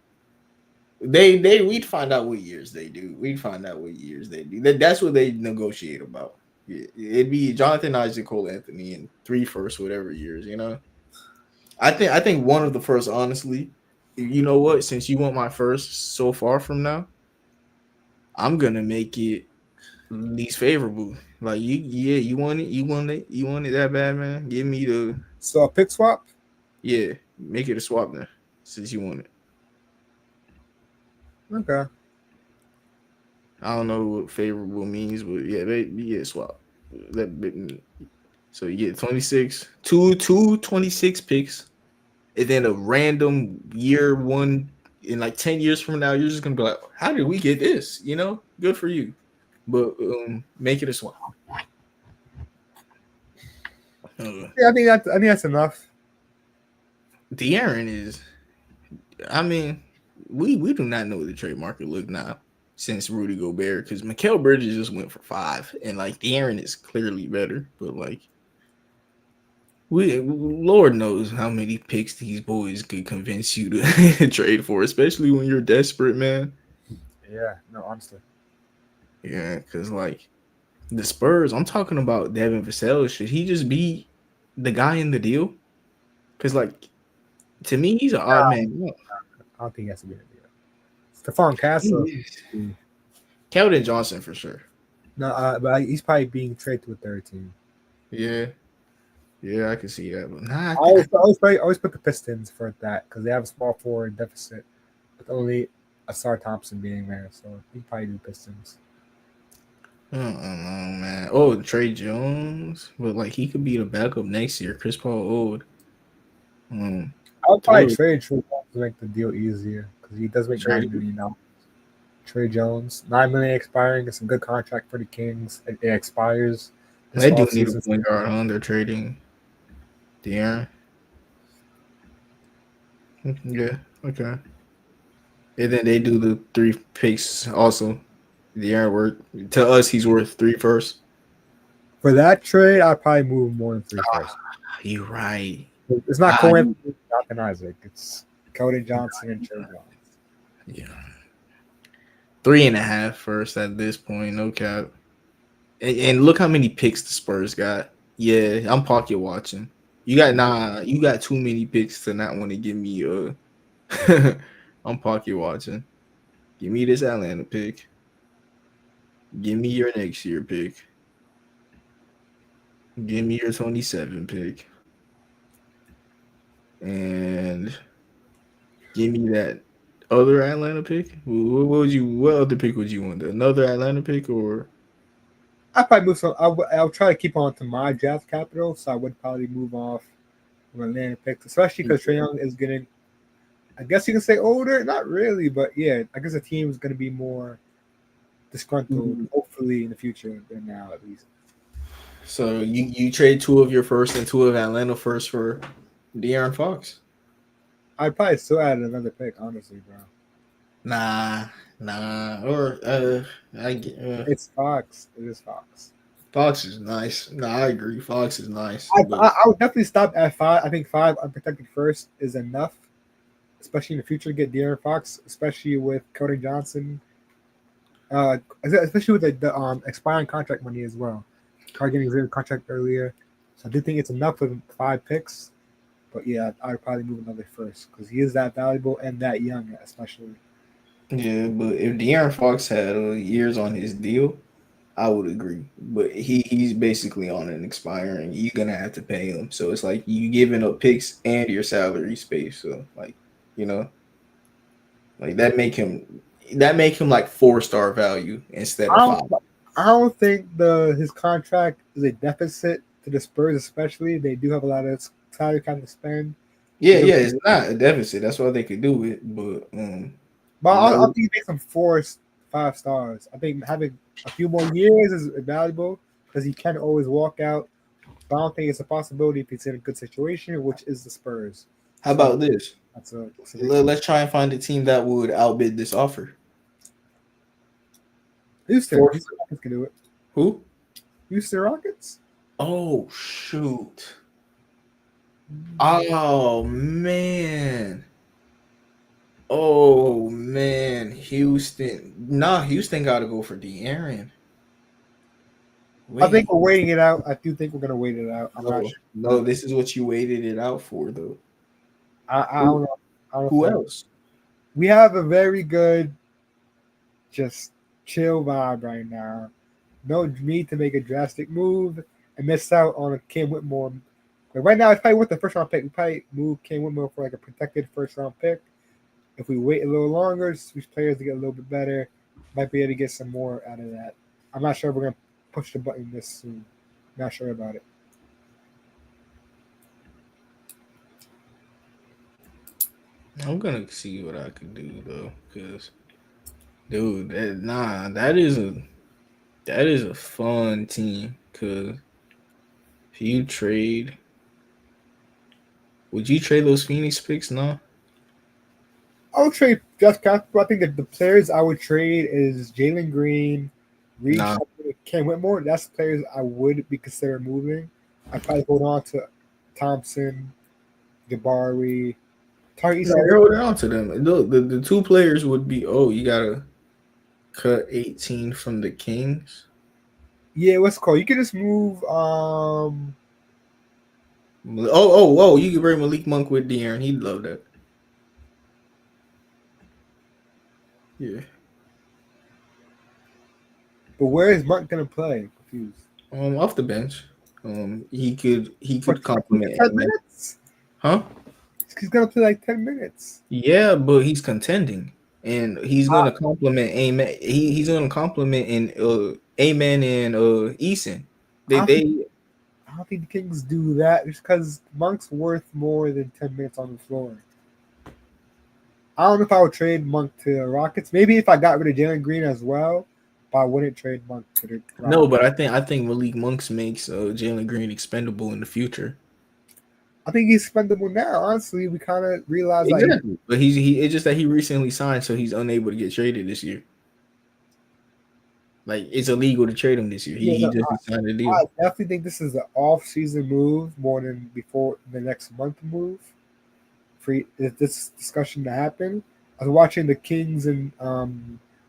we'd find out what years they do. We'd find out what years they do. That's what they negotiate about. It'd be Jonathan Isaac, Cole Anthony, and three first, whatever years. I think one of the first, honestly. You know what? Since you want my first so far from now, I'm gonna make it least favorable. Like yeah, you want it that bad, man. Give me the So a pick swap. yeah, make it a swap then, since you want it. Okay. I don't know what favorable means, but yeah, you get a swap. So you get 26, two 26 picks, and then a random year one in like 10 years from now, you're just gonna be like, how did we get this? Good for you. But make it a swap. Yeah, I think that's enough. De'Aaron is. I mean, we do not know the trade market look now since Rudy Gobert because Mikal Bridges just went for 5, and like De'Aaron is clearly better, but like Lord knows how many picks these boys could convince you to trade for, especially when you're desperate, man. Yeah. No, honestly. Yeah, because like the Spurs, I'm talking about Devin Vassell. Should he just be the guy in the deal? Because like to me, he's an odd man. I don't think he has to be a deal. Stephon Castle. Keldon Johnson for sure. No, but he's probably being traded to a third team. Yeah, I can see that. But nah, I always put the Pistons for that because they have a small forward deficit with only Asar Thompson being there. So he probably do Pistons. I don't know, man. Oh, Trey Jones, but like he could be the backup next year. Chris Paul old. I'll probably Totally trade Trey Jones to make the deal easier because he does make trade. $9 million now. Trey Jones, $9 million expiring. It's a good contract for the Kings. It expires this They do need a offseason. point guard, huh? They're trading De'Aaron. Yeah, okay. And then they do the 3 picks also. De'Aaron worth to us he's worth 3 first. For that trade, I'd probably move more than 3 first. You're right. It's not Kawhi Leonard, Isaac. It's Keldon Johnson and Trey Jones. Yeah. 3.5 first at this point, no cap. And look how many picks the Spurs got. Yeah, I'm pocket watching. You got too many picks to not want to give me I'm pocket watching. Give me this Atlanta pick. Give me your next year pick. Give me your 27 pick. And give me that other Atlanta pick. What other pick would you want? Another Atlanta pick or I probably move some. I'll try to keep on to my draft capital, so I would probably move off from Atlanta picks, especially because Trae Young is getting. I guess you can say older, not really, but yeah, I guess the team is going to be more disgruntled, hopefully in the future than now at least. So you trade 2 of your first and 2 of Atlanta first for De'Aaron Fox? I'd probably still add another pick, honestly, bro. Nah. Or it's Fox. It is Fox. Fox is nice. Nah, I agree. Fox is nice. I would definitely stop at 5. I think 5 unprotected first is enough, especially in the future to get De'Aaron Fox, especially with Keldon Johnson, especially with the expiring contract money as well. Card getting his contract earlier, so I do think it's enough with 5 picks. But yeah, I'd probably move another first because he is that valuable and that young, especially. Yeah, but if De'Aaron Fox had years on his deal, I would agree. But he's basically on an expiring. You're gonna have to pay him, so it's like you giving up picks and your salary space. So like, like that make him like 4-star value instead of 5. I don't think his contract is a deficit to the Spurs, especially. They do have a lot of salary cap to spend. Yeah, it's not a deficit. That's why they could do it. But I think he makes them 4-5 stars. I think having a few more years is valuable because he can always walk out. But I don't think it's a possibility if he's in a good situation, which is the Spurs. How So about this? that's a big Let's try and find a team that would outbid this offer. Houston. For Houston Rockets can do it. who? Houston Rockets. Oh shoot! Oh man! Oh man! Houston. Nah, Houston got to go for De'Aaron. I think Wait. we're waiting it out. I do think we're gonna wait it out. I'm not No, sure. no. This is what you waited it out for, though. I don't Who? know. I don't Who know. else? We have a very good, just chill vibe right now. No need to make a drastic move and miss out on a Cam Whitmore. But right now, it's probably worth the first round pick. We probably move Cam Whitmore for like a protected first round pick. If we wait a little longer, switch players to get a little bit better, might be able to get some more out of that. I'm not sure if we're gonna push the button this soon. Not sure about it. I'm gonna see what I can do though, cause dude, that is a fun team. Cause if you trade, would you trade those Phoenix picks? No. I would trade Jeff Casper. I think that the players I would trade is Jalen Green, Reed Nah. Shepard, Cam Whitmore. That's players I would be considered moving. I'd probably hold on to Thompson, Jabari, Tari No, Eason. you're holding on to them. Look, the two players would be. Oh, you gotta cut 18 from the Kings. Yeah, what's it called? You can just move. Oh, you can bring Malik Monk with De'Aaron. He'd love that. Yeah. But where is Mark gonna play? I'm confused. Off the bench. He For could compliment 10 Ant-Man. minutes? Huh? He's gonna play like 10 minutes. Yeah, but he's contending, and he's gonna compliment Amen. He's gonna compliment and Amen and Eason. I don't, think, They I don't think the Kings do that just because Monk's worth more than 10 minutes on the floor. I don't know if I would trade Monk to the Rockets. Maybe if I got rid of Jalen Green as well, but I wouldn't trade Monk to the Rockets. no, but I think Malik Monk makes Jalen Green expendable in the future. I think he's spendable now. Honestly, we kind of realize like Exactly, but it's just that he recently signed, so he's unable to get traded this year. Like it's illegal to trade him this year. He yeah, he no, just signed a deal. I definitely think this is an off-season move more than before the next month move. For this discussion to happen, I was watching the Kings and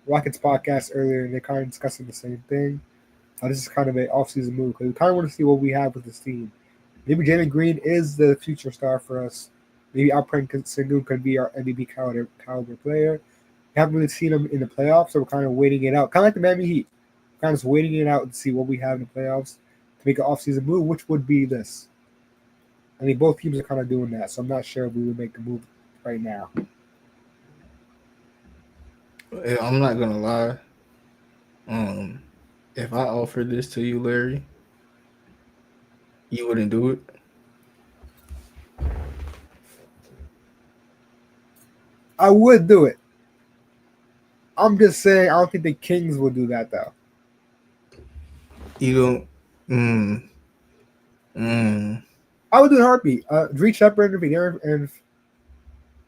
Rockets podcast earlier, and they're kind of discussing the same thing. This is kind of an off-season move because we kind of want to see what we have with this team. Maybe Jalen Green is the future star for us. Maybe Alperen Sengun could be our MVP caliber player. We haven't really seen him in the playoffs, so we're kind of waiting it out. Kind of like the Miami Heat. Kind of just waiting it out to see what we have in the playoffs to make an offseason move, which would be this. I mean, both teams are kind of doing that, so I'm not sure if we would make a move right now. I'm not gonna lie. If I offered this to you, Larry, you wouldn't do it. I would do it. I'm just saying I don't think the Kings will do that, though. You don't. I would do a heartbeat. Reed Shepard and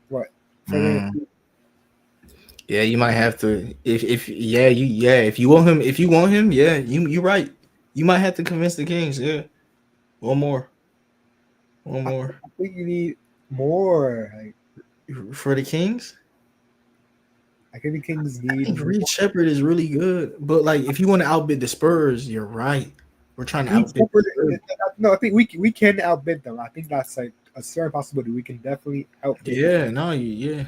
what? Mm. Yeah, you might have to. If you want him, yeah, you're right. You might have to convince the Kings. Yeah, one more. I think you need more. For the Kings. I think the Kings need. I think Reed Shepard is really good, but like if you want to outbid the Spurs, you're right. We're trying to outbid. No, I think we can outbid them. I think that's like a certain possibility. We can definitely outbid. Yeah, them. No, yeah.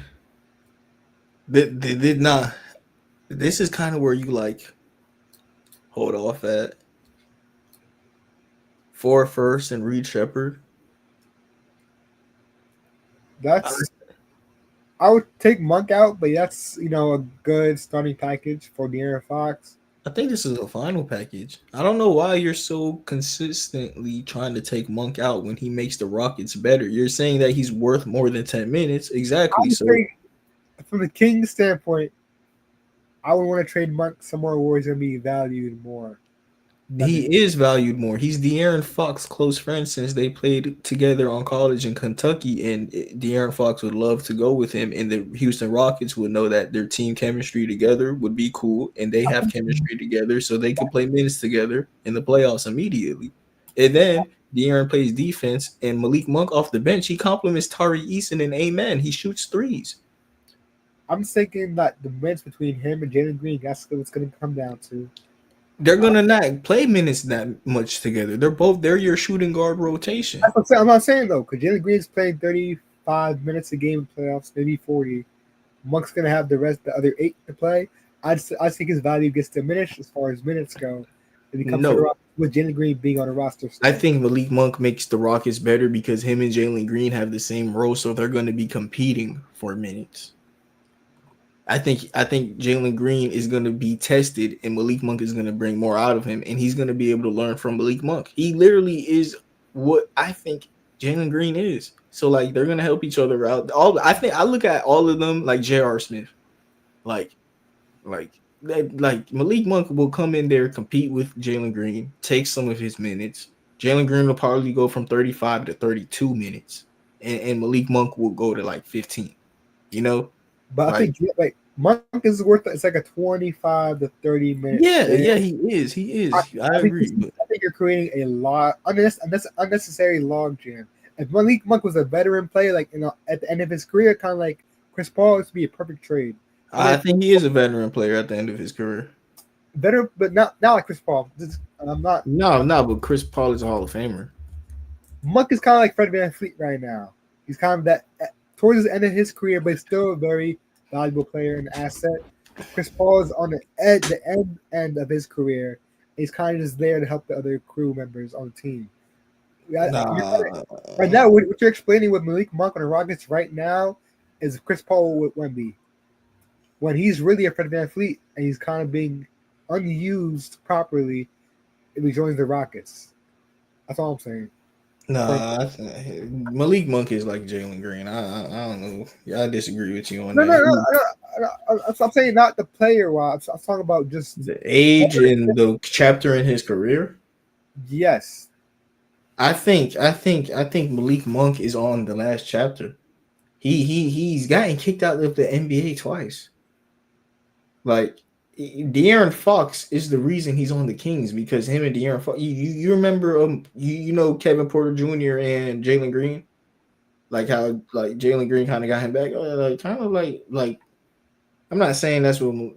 They did not. This is kind of where you like hold off at 4 first and Reed Shepard. I would take Monk out, but that's a good starting package for De'Aaron Fox. I think this is a final package. I don't know why you're so consistently trying to take Monk out when he makes the Rockets better. You're saying that he's worth more than 10 minutes. Exactly. So from the Kings standpoint, I would want to trade Monk somewhere where he's going to be valued more. He is valued more. He's De'Aaron Fox close friend since they played together on college in Kentucky, and De'Aaron Fox would love to go with him, and the Houston Rockets would know that their team chemistry together would be cool, and they have chemistry together, so they could play minutes together in the playoffs immediately. And then De'Aaron plays defense, and Malik Monk off the bench, he compliments Tari Eason and Amen. He shoots threes. I'm thinking that the minutes between him and Jalen Green, that's what it's going to come down to. They're gonna not play minutes that much together. They're your shooting guard rotation. That's what I'm saying. I'm not saying though, because Jalen Green's playing 35 minutes a game in playoffs, maybe 40. Monk's going to have the other 8 to play. I think his value gets diminished as far as minutes go. It becomes No, with Jalen Green being on a roster. I think Malik Monk makes the Rockets better because him and Jalen Green have the same role, so they're going to be competing for minutes. I think Jalen Green is going to be tested, and Malik Monk is going to bring more out of him, and he's going to be able to learn from Malik Monk. He literally is what I think Jalen Green is. So like they're going to help each other out. I look at all of them like J.R. Smith, like Malik Monk will come in there, compete with Jalen Green, take some of his minutes. Jalen Green will probably go from 35 to 32 minutes, and Malik Monk will go to like 15. You know. But I think like Monk is worth it's like a 25 to 30 minutes. Yeah, he is. I agree. I think you're creating a lot unnecessary log jam. If Malik Monk was a veteran player, like at the end of his career, kind of like Chris Paul, it would be a perfect trade. I think he is a veteran player at the end of his career. Better, but not like Chris Paul. I'm not. No, but Chris Paul is a Hall of Famer. Monk is kind of like Fred VanVleet right now. He's kind of that towards the end of his career, but he's still a very valuable player and asset. Chris Paul is on the end of his career. He's kind of just there to help the other crew members on the team. Right now, what you're explaining with Malik Monk on the Rockets right now is Chris Paul with Wemby. When he's really a Fred VanVleet and he's kind of being unused properly if he joins the Rockets. That's all I'm saying. Nah, Malik Monk is like Jalen Green. I don't know. I disagree with you on that. No. I'm saying not the player. I'm talking about just the age and the chapter in his career. Yes, I think Malik Monk is on the last chapter. He's gotten kicked out of the NBA twice. Like De'Aaron Fox is the reason he's on the Kings because him and De'Aaron Fox. You remember you know Kevin Porter Jr. and Jalen Green, like how like Jalen Green kind of got him back. Like kind of like I'm not saying that's what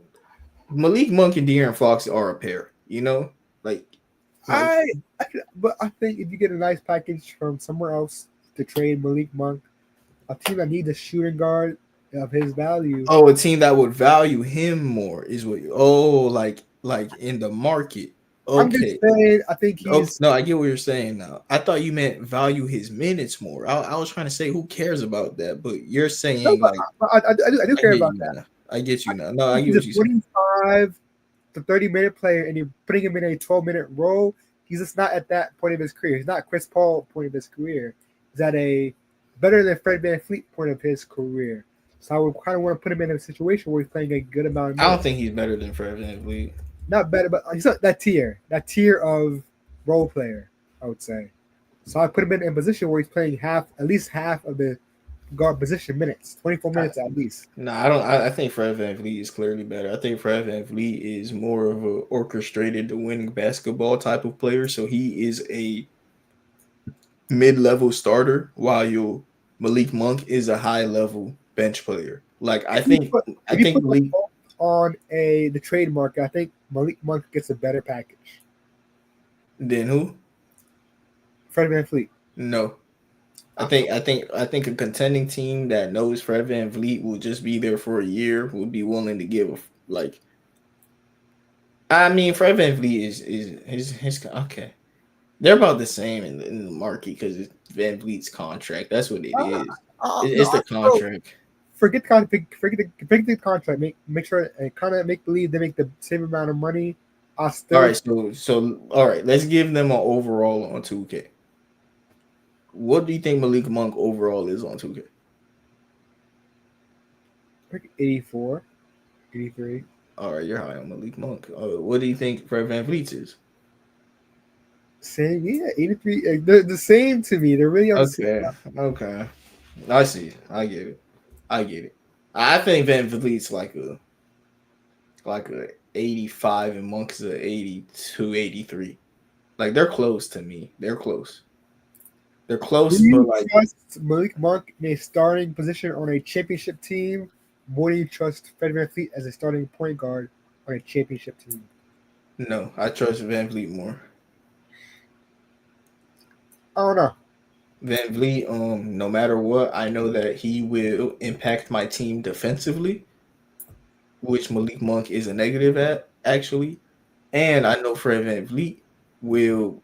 Malik Monk and De'Aaron Fox are a pair. You know, but I think if you get a nice package from somewhere else to trade Malik Monk, a team that needs a shooting guard of his value. Oh, a team that would value him more is what like in the market. Okay. I'm just saying, I think he's no, I get what you're saying now. I thought you meant value his minutes more. I was trying to say who cares about that, but you're saying I do care about that. Now. I get you now. No, I get what you're saying. 25 to 30-minute player, and you're putting him in a 12-minute role. He's just not at that point of his career. He's not Chris Paul point of his career. He's at a better than Fred VanVleet point of his career. So I would kind of want to put him in a situation where he's playing a good amount of minutes. I don't think he's better than Fred VanVleet. Not better, but he's not that tier of role player, I would say. So I put him in a position where he's playing at least half of the guard position minutes, 24 minutes at least. No, I don't. I think Fred VanVleet is clearly better. I think Fred VanVleet is more of a orchestrated to winning basketball type of player. So he is a mid-level starter, while Malik Monk is a high-level bench player. Like I think Malik on the trade market, I think Malik Monk gets a better package. Than who? Fred VanVleet. No. I think a contending team that knows Fred VanVleet will just be there for a year will be willing to give like. I mean, Fred VanVleet is his okay. They're about the same in the market because it's VanVleet's contract. That's what it is. It's the contract. Forget the contract. Make sure and kind of make believe they make the same amount of money. All right, so all right. Let's give them an overall on 2K. What do you think Malik Monk overall is on 2K? 84, 83. All right, you're high on Malik Monk. What do you think Fred VanVleet is? Same, yeah, 83. They're the same to me. They're really on the same. Okay, okay. I see. I get it. I get it. I think Van Vliet's like a 85 and Monk's a 82, 83. Like they're close to me. They're close. They're Do close, but you like trust Malik Monk in a starting position on a championship team more than you trust Fred VanVleet as a starting point guard on a championship team? no, I trust Van Vliet more. I don't know. Van Vliet, no matter what, I know that he will impact my team defensively, which Malik Monk is a negative at actually. And I know Fred Van Vliet will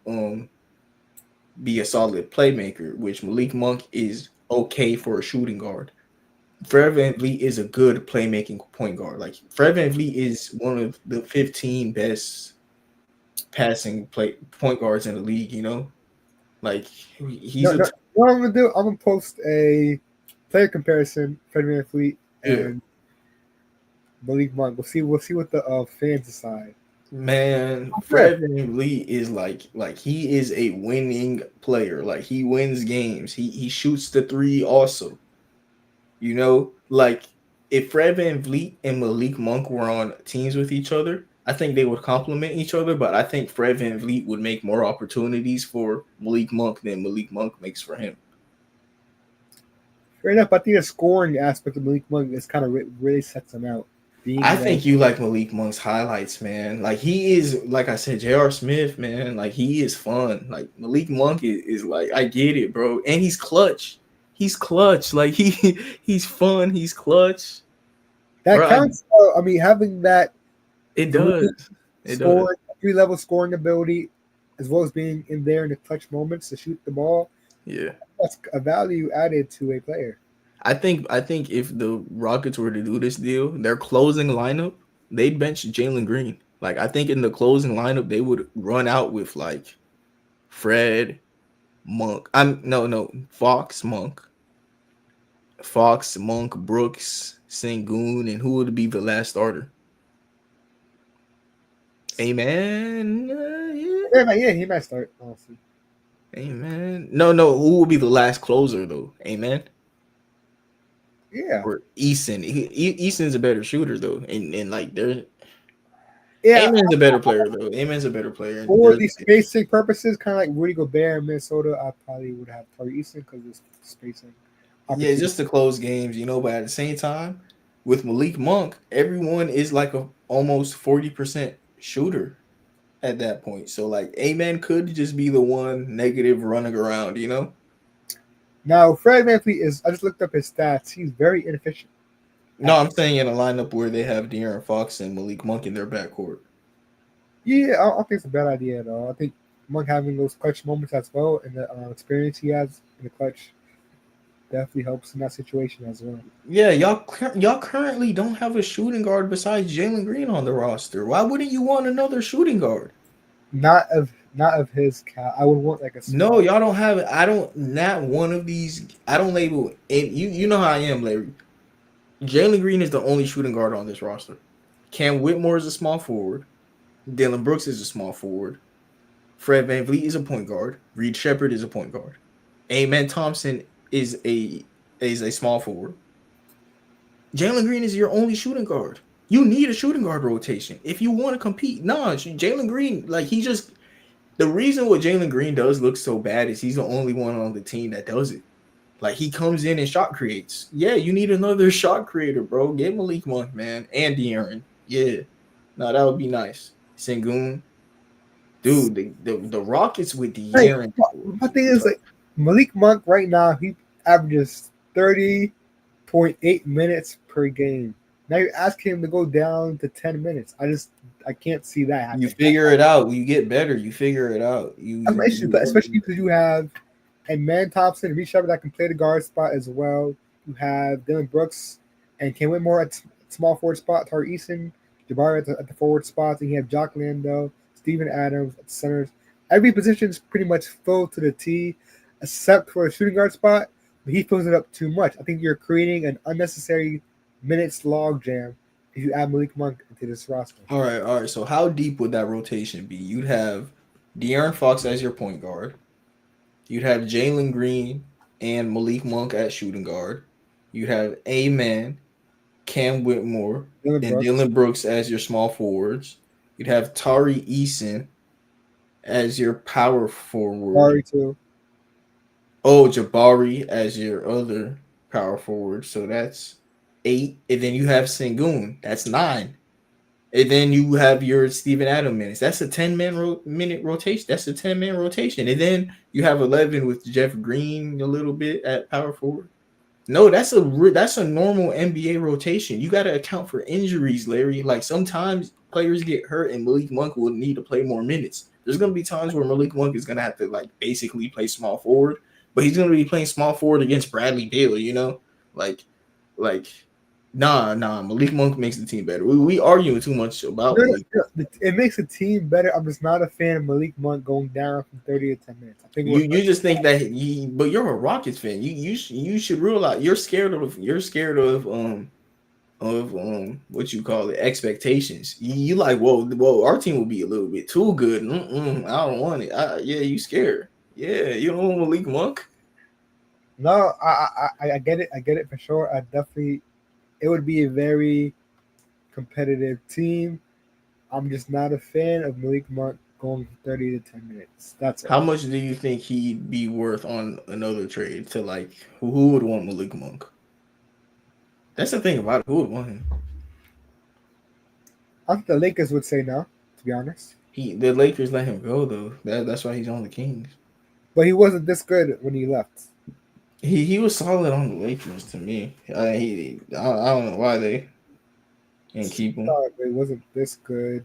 be a solid playmaker, which Malik Monk is okay for a shooting guard. Fred Van Vliet is a good playmaking point guard. Like Fred Van Vliet is one of the 15 best passing play point guards in the league, you know? Like he's No, a no. What I'm gonna do? I'm gonna post a player comparison: Fred VanVleet yeah. and Malik Monk. We'll see what the fans decide. Man, Okay. Fred VanVleet is like he is a winning player. Like he wins games. He shoots the three also. You know, like if Fred VanVleet and Malik Monk were on teams with each other, I think they would complement each other. But I think Fred VanVleet would make more opportunities for Malik Monk than Malik Monk makes for him. Fair enough. I think the scoring aspect of Malik Monk is kind of really sets him out. I Being that think you like Malik Monk's highlights, man. Like he is, like I said, J.R. Smith, man. Like he is fun. Like Malik Monk is like I get it, bro, and he's clutch. He's clutch. Like he's fun. He's clutch, that bro. counts. I mean, having that It three does. It does. score, 3 level scoring ability, as well as being in there in the clutch moments to shoot the ball, Yeah. that's a value added to a player. I think if the Rockets were to do this deal, their closing lineup, they'd bench Jalen Green. Like I think in the closing lineup, they would run out with like Fred, Monk. Fox, Monk, Brooks, Sengun, and who would be the last starter? Amen. Yeah, he might start. Honestly, Amen. No. Who would be the last closer though? Amen. yeah, Or Eason. Eason's a better shooter though, and like they're yeah. Amen's a better player though. Amen's a better player. For the spacing purposes, kind of like Rudy Gobert in Minnesota, I probably would have Tari Eason because of spacing Yeah, opportunity. just to close games, you know. But at the same time, with Malik Monk, everyone is like a almost 40% shooter at that point. So like, Amen could just be the one negative running around, you know. Now, Fred VanVleet is. I just looked up his stats. He's very inefficient. No, I'm saying in a lineup where they have De'Aaron Fox and Malik Monk in their backcourt. Yeah, I don't think it's a bad idea at all. I think Monk having those clutch moments as well and the experience he has in the clutch definitely helps in that situation as well. Yeah, y'all currently don't have a shooting guard besides Jalen Green on the roster. Why wouldn't you want another shooting guard? Not of his cat. I would want like a No, small. y'all don't have it. I don't. Not one of these. I don't label. And you know how I am, Larry. Jalen Green is the only shooting guard on this roster. Cam Whitmore is a small forward. Dylan Brooks is a small forward. Fred VanVleet is a point guard. Reed Shepard is a point guard. Amen Thompson is a small forward. Jalen Green is your only shooting guard. You need a shooting guard rotation if you want to compete. Nah, Jalen Green, like he just the reason what Jalen Green does look so bad is he's the only one on the team that does it. Like he comes in and shot creates. Yeah, you need another shot creator, bro. Get Malik Monk, man, and De'Aaron. Yeah, no, that would be nice. Sengun, dude, the Rockets with Like De'Aaron. my thing is like Malik Monk right now he averages 30.8 minutes per game. Now you're asking him to go down to 10 minutes. I can't see that You happening. figure it out. You get better. You figure it out. I'm especially because you have and Man Thompson, Reed Shepard that can play the guard spot as well. You have Dylan Brooks and Ken Whitmore at small forward spot, Tari Eason, Jabari at the forward spots, and you have Jock Lando, Steven Adams at the centers. Every position is pretty much full to the T, except for a shooting guard spot, but he fills it up too much. I think you're creating an unnecessary minutes log jam if you add Malik Monk into this roster. All right. So how deep would that rotation be? You'd have De'Aaron Fox as your point guard. You'd have Jalen Green and Malik Monk at shooting guard. You'd have A-Man, Cam Whitmore, Dylan and Brooks. Dylan Brooks as your small forwards. You'd have Tari Eason as your power forward. Sorry too. Oh, Jabari as your other power forward. So that's 8. And then you have Sengun. That's 9. And then you have your Steven Adams minutes. That's a 10-minute rotation. That's a 10-man rotation. And then you have 11 with Jeff Green a little bit at power forward. No, that's a normal NBA rotation. You got to account for injuries, Larry. Like sometimes players get hurt and Malik Monk will need to play more minutes. There's going to be times where Malik Monk is going to have to like basically play small forward, but he's going to be playing small forward against Bradley Beal, you know? Like nah, Malik Monk makes the team better. We arguing too much about Malik. It makes the team better. I'm just not a fan of Malik Monk going down from 30 to 10 minutes. I think You just think that but you're a Rockets fan. You should realize you're scared of what you call it, expectations. You like, whoa, our team will be a little bit too good. I don't want it. Yeah, you scared. Yeah, you don't want Malik Monk. No, I get it. I get it for sure. It would be a very competitive team. I'm just not a fan of Malik Monk going from 30 to 10 minutes. That's How much do you think he'd be worth on another trade to like who would want Malik Monk? That's the thing about it. Who would want him? I think the Lakers would say no, to be honest. The Lakers let him go though. That's why he's on the Kings. But he wasn't this good when he left. He was solid on the Lakers to me. I don't know why they didn't keep him. It wasn't this good.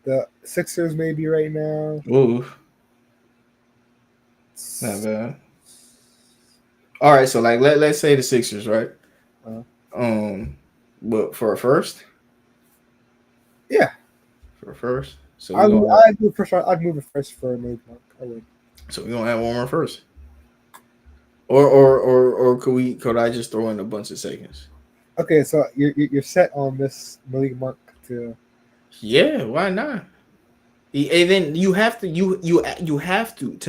The Sixers maybe right now. Ooh, not bad. All right, so like let's say the Sixers, right? But for a first, yeah, for a first. So I'd move it first for a move. I would. So we're gonna have one more first. Or could I just throw in a bunch of seconds? Okay, so you're set on this Malik Monk to. Yeah, why not? And then you have to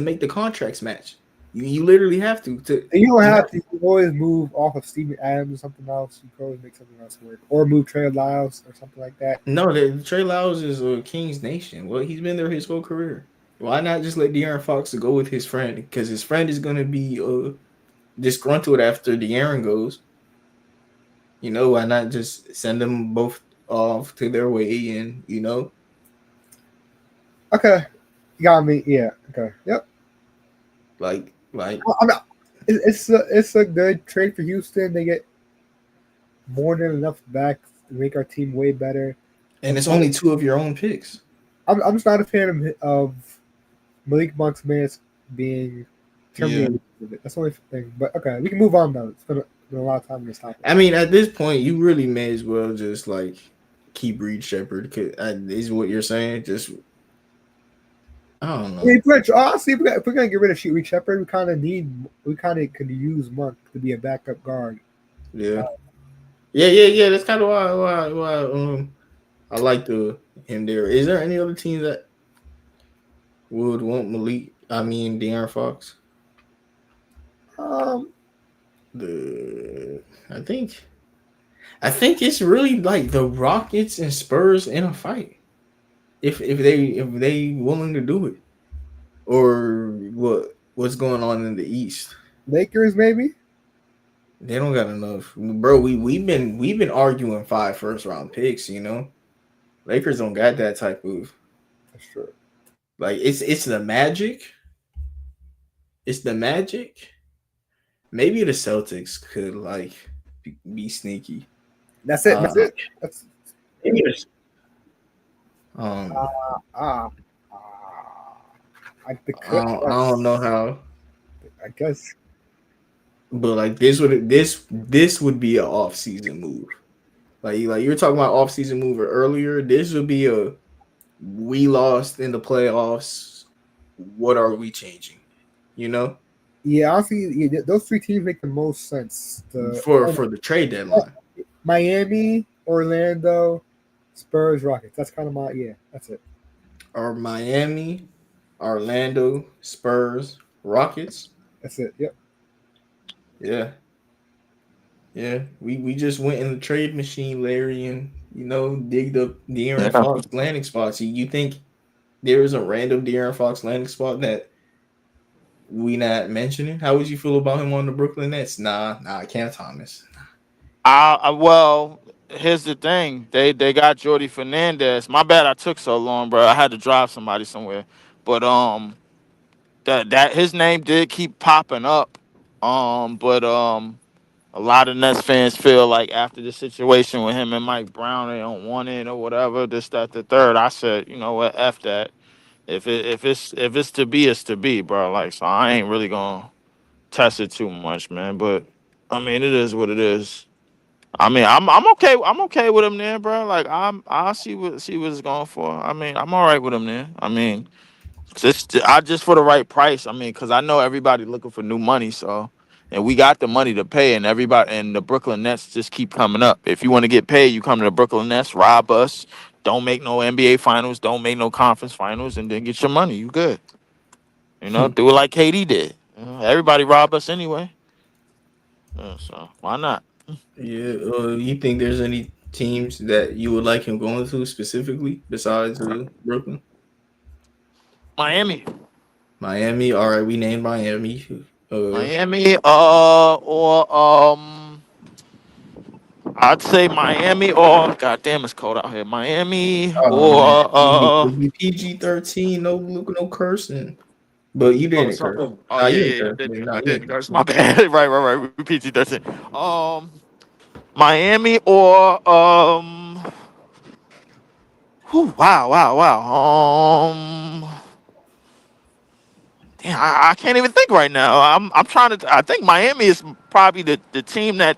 make the contracts match. You literally have to. You don't have to. You always move off of Steven Adams or something else. You can always make something else work, or move Trey Lyles or something like that. No, Trey Lyles is a Kings Nation. Well, he's been there his whole career. Why not just let De'Aaron Fox go with his friend? Because his friend is going to be disgruntled after De'Aaron goes. You know, why not just send them both off to their way and, you know? Okay. You got me. Yeah. Okay. Yep. Like. It's a good trade for Houston. They get more than enough back to make our team way better. And it's only 2 of your own picks. I'm just not a fan of Malik Monk's minutes being terminated. Yeah. That's the only thing. But okay, we can move on though. It's been a lot of time on this topic. I mean, at this point, you really may as well just like keep Reed Shepard. Is what you're saying? Just I don't know. Honestly, if we're gonna get rid of Reed Shepard, we kind of could use Monk to be a backup guard. Yeah. Yeah. That's kind of why I like him there. Is there any other team that would want De'Aaron Fox? I think it's really like the Rockets and Spurs in a fight. If they willing to do it, or what's going on in the East? Lakers maybe. They don't got enough, bro. We've been arguing 5 first-round picks. You know, Lakers don't got that type of. That's true. Like it's the Magic. It's the Magic. Maybe the Celtics could like be sneaky. That's it. That's it. I don't know how. I guess. But like this would be an off-season move. Like you were talking about off-season move earlier. This would be we lost in the playoffs. What are we changing? You know? Yeah, honestly, those 3 teams make the most sense for the trade deadline. Miami, Orlando, Spurs, Rockets. That's kind of that's it. Or Miami, Orlando, Spurs, Rockets. That's it. Yep. Yeah, yeah. We just went in the trade machine, Larry, and digged up De'Aaron Yeah. Fox landing spots. You think there is a random De'Aaron Fox landing spot that we not mentioning? How would you feel about him on the Brooklyn Nets? Nah, Cam Thomas. Well, here's the thing. They got Jordy Fernandez. My bad. I took so long, bro. I had to drive somebody somewhere. But that his name did keep popping up. But a lot of Nets fans feel like after the situation with him and Mike Brown, they don't want it or whatever. This, that, the third. I said, you know what? F that. If it's to be, it's to be, bro. Like, so I ain't really gonna test it too much, man. But I mean, it is what it is. I mean, I'm okay. I'm okay with him there, bro. Like, I see what it's going for. I mean, I'm all right with him there. I mean, just for the right price. I mean, because I know everybody looking for new money, so and we got the money to pay, and everybody and the Brooklyn Nets just keep coming up. If you want to get paid, you come to the Brooklyn Nets, rob us, don't make no NBA finals, don't make no conference finals, and then get your money. You good? Do it like KD did. Everybody rob us anyway, so why not? Yeah. You think there's any teams that you would like him going to specifically besides Brooklyn? Miami. Miami. All right, we named Miami. Uh, Miami, or I'd say Miami or goddamn, it's cold out here. Miami oh man, or PG-13. No, look, no cursing. But you oh, didn't curse. something. Oh Nah, yeah, you yeah, didn't yeah. curse. Nah, I you didn't didn't curse. guys. My bad. Right. We PG-13. Miami or wow. Damn, I can't even think right now. I'm trying to. I think Miami is probably the team that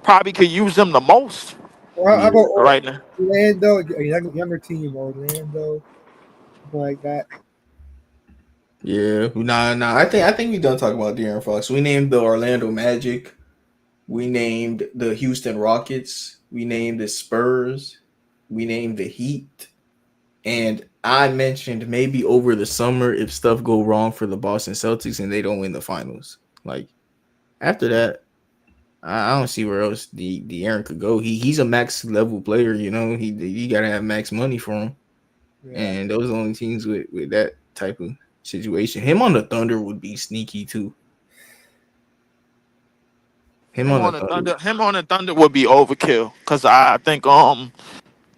probably could use them the most Well, how Yeah, about right now. Orlando? A younger team, Orlando, something like that. yeah. Nah. I think we done talking about De'Aaron Fox. We named the Orlando Magic. We named the Houston Rockets. We named the Spurs. We named the Heat. And I mentioned maybe over the summer if stuff go wrong for the Boston Celtics and they don't win the finals. Like after that, I don't see where else the Aaron could go. He's a max level player. He gotta have max money for him. Yeah. And those are the only teams with that type of situation. Him on the Thunder would be sneaky too. Him Him on the on the Thunder. Thunder. Him on the Thunder would be overkill because I think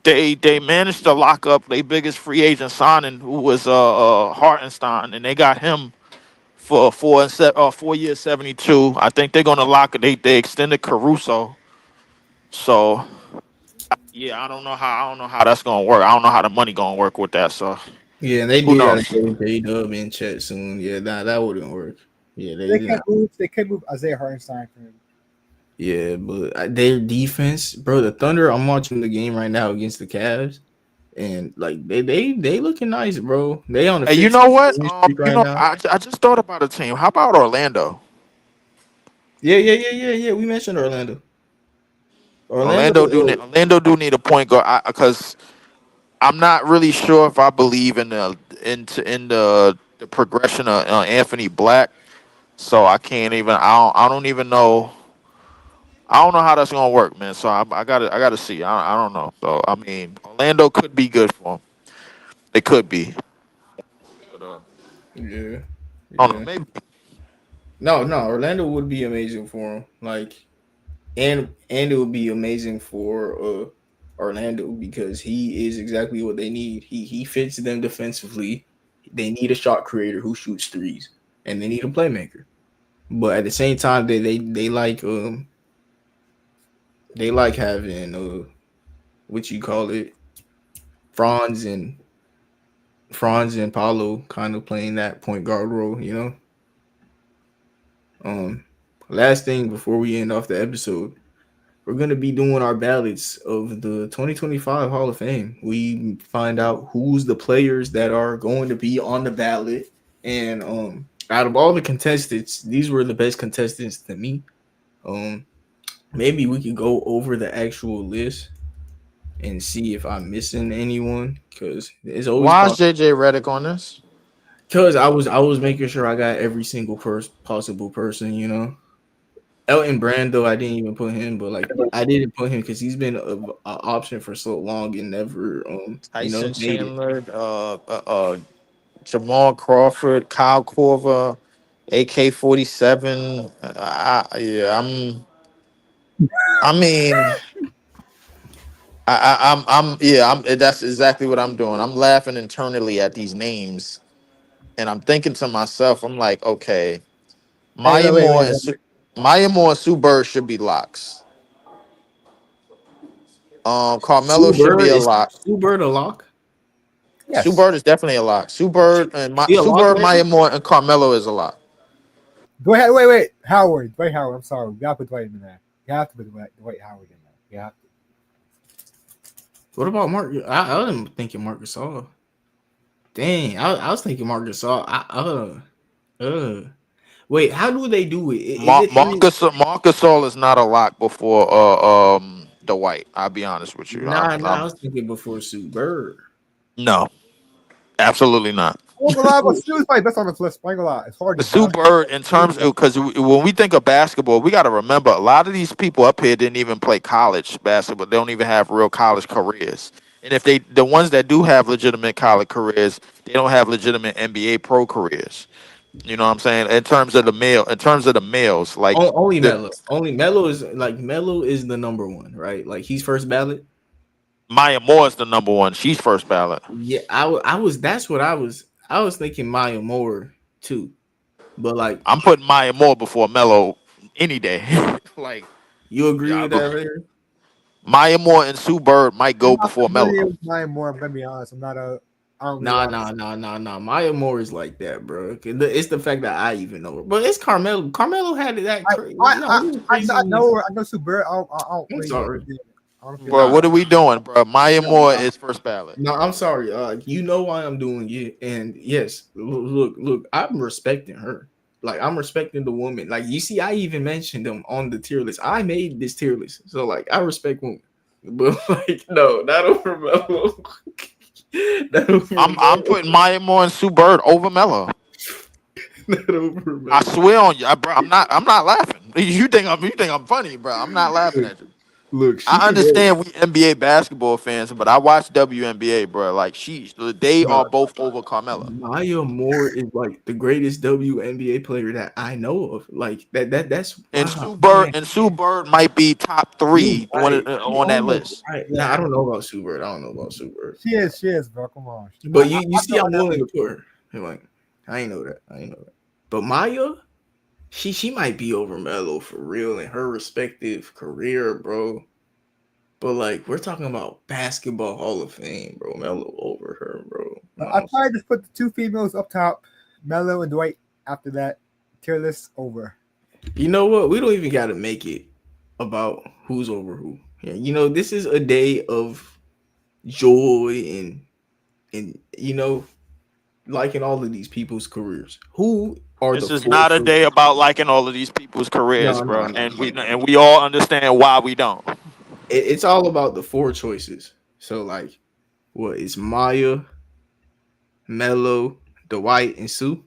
they managed to lock up their biggest free agent signing, who was Hartenstein, and they got him for 4 years 72. I think they're gonna lock it. They extended Caruso, so yeah, I don't know how that's gonna work. I don't know how the money gonna work with that. So Yeah, and they who did gotta knows? trade J Dub in Chet soon. Yeah, that wouldn't work. Yeah, they They did can't not. move. They can't move Isaiah Hartenstein for him. Yeah, but their defense, bro. The Thunder. I'm watching the game right now against the Cavs, and like they looking nice, bro. They on a Hey, you 15 know what? win streak right now. I just thought about a team. How about Orlando? Yeah. We mentioned Orlando. Orlando. Orlando do need a point guard because I'm not really sure if I believe in the progression of Anthony Black. So I don't even know. I don't know how that's gonna work, man. So I gotta see. I don't know. So I mean, Orlando could be good for him. They could be. But, Yeah, I don't know. yeah. Maybe. No. Orlando would be amazing for him. Like, and it would be amazing for Orlando because he is exactly what they need. He fits them defensively. They need a shot creator who shoots threes, and they need a playmaker. But at the same time, they like having what you call it, Franz and Franz and Paulo kind of playing that point guard role. Um, Last thing before we end off the episode, we're gonna be doing our ballots of the 2025 Hall of Fame. We find out who's the players that are going to be on the ballot, and out of all the contestants, these were the best contestants to me. Um, Maybe we could go over the actual list and see if I'm missing anyone because it's always Why is possible. JJ Redick on this? Cause I was making sure I got every single possible person, you know. Elton Brand though I didn't even put him, but like I didn't put him because he's been a option for so long and never Tyson made it. Chandler, Jamal Crawford, Kyle Korver, AK-47. Yeah, I mean, yeah. That's exactly what I'm doing. I'm laughing internally at these names, and I'm thinking to myself, I'm like, okay, Hey, Maya Moore and wait. Maya Moore and Sue Bird should be locks. Carmelo Sue should be Bird a is lock. Sue Bird a lock? Sue Yes. Bird is definitely a lock. He a Sue lock Bird, right Maya now? Moore, and Carmelo is a lock. Wait. Howard. Dwight Howard. I'm sorry. We got to put Dwight in there. You have to put Dwight Howard in there. You have to. What about Mark? I wasn't thinking Marc Gasol. Dang, I was thinking Marc Gasol. Wait, how do they do it? Is it three? Marcus Gasol is not a lock before Dwight. I'll be honest with you. Nah. I was thinking before Sue Bird. No, absolutely not. I won't go lie, but Stu's probably best on the list. I ain't gonna lie. As far as Sue basketball, Bird, in Stu's terms best. of, because when we think of basketball, we got to remember a lot of these people up here didn't even play college basketball. They don't even have real college careers. And if the ones that do have legitimate college careers, they don't have legitimate NBA pro careers. You know what I'm saying? In terms of the males, like Only the Melo. Only Melo is like Melo is the number one, right? Like he's first ballot. Maya Moore is the number one. She's first ballot. Yeah, I was. That's what I was. I was thinking Maya Moore too, but like I'm putting Maya Moore before Melo any day. Like, you agree yeah, with that, right? Maya Moore and Sue Bird might I'm go not before familiar Melo. with mine more. I'm gonna be honest. I'm not a. I don't really watch. Nah. Maya Moore is like that, bro. It's the fact that I even know her, but it's Carmelo. Carmelo had that crazy. No, he was crazy. I know Super. I don't I'm really. sorry. I don't feel Bro, like. Nah, what are we doing, bro? Maya Moore nah. is first ballot. No, I'm sorry. You know why I'm doing it, and yes, look. I'm respecting her. Like I'm respecting the woman. Like you see, I even mentioned them on the tier list. I made this tier list, so like I respect women, but like no, not over Melo. Not over I'm Melo. putting Maya Moore and Sue Bird over Melo. Not over I Melo. swear on you, bro. I'm not laughing. You think I'm funny, bro? I'm not laughing Look, at you. look, she I could go. understand we NBA basketball fans, but I watch WNBA, bro. Like they Bro, are both over Carmelo. Maya Moore is like the greatest WNBA player that I know of. Like that's And wow, man. Sue Bird might be top You three right. You on that almost list. right. Yeah, Nah, I don't know about Super. I don't know about Super. she is. She is, bro. Come on. But you I'm see, not on I'm that willing list. to put her. You're like, I ain't know that. I ain't know that. But Maya, she might be over Melo for real in her respective career, bro. But like, we're talking about basketball Hall of Fame, bro. Melo over her, bro. I No. probably just put the two females up top, Melo and Dwight. After that, tier list over. You know what? We don't even got to make it about who's over who. Yeah, this is a day of joy and liking all of these people's careers. Who are the This is four not a choices? day about liking all of these people's careers, No, bro. no, no, no, no. And we all understand why we don't. It's all about the four choices. So like, what is Maya, Melo, Dwight, and Sue?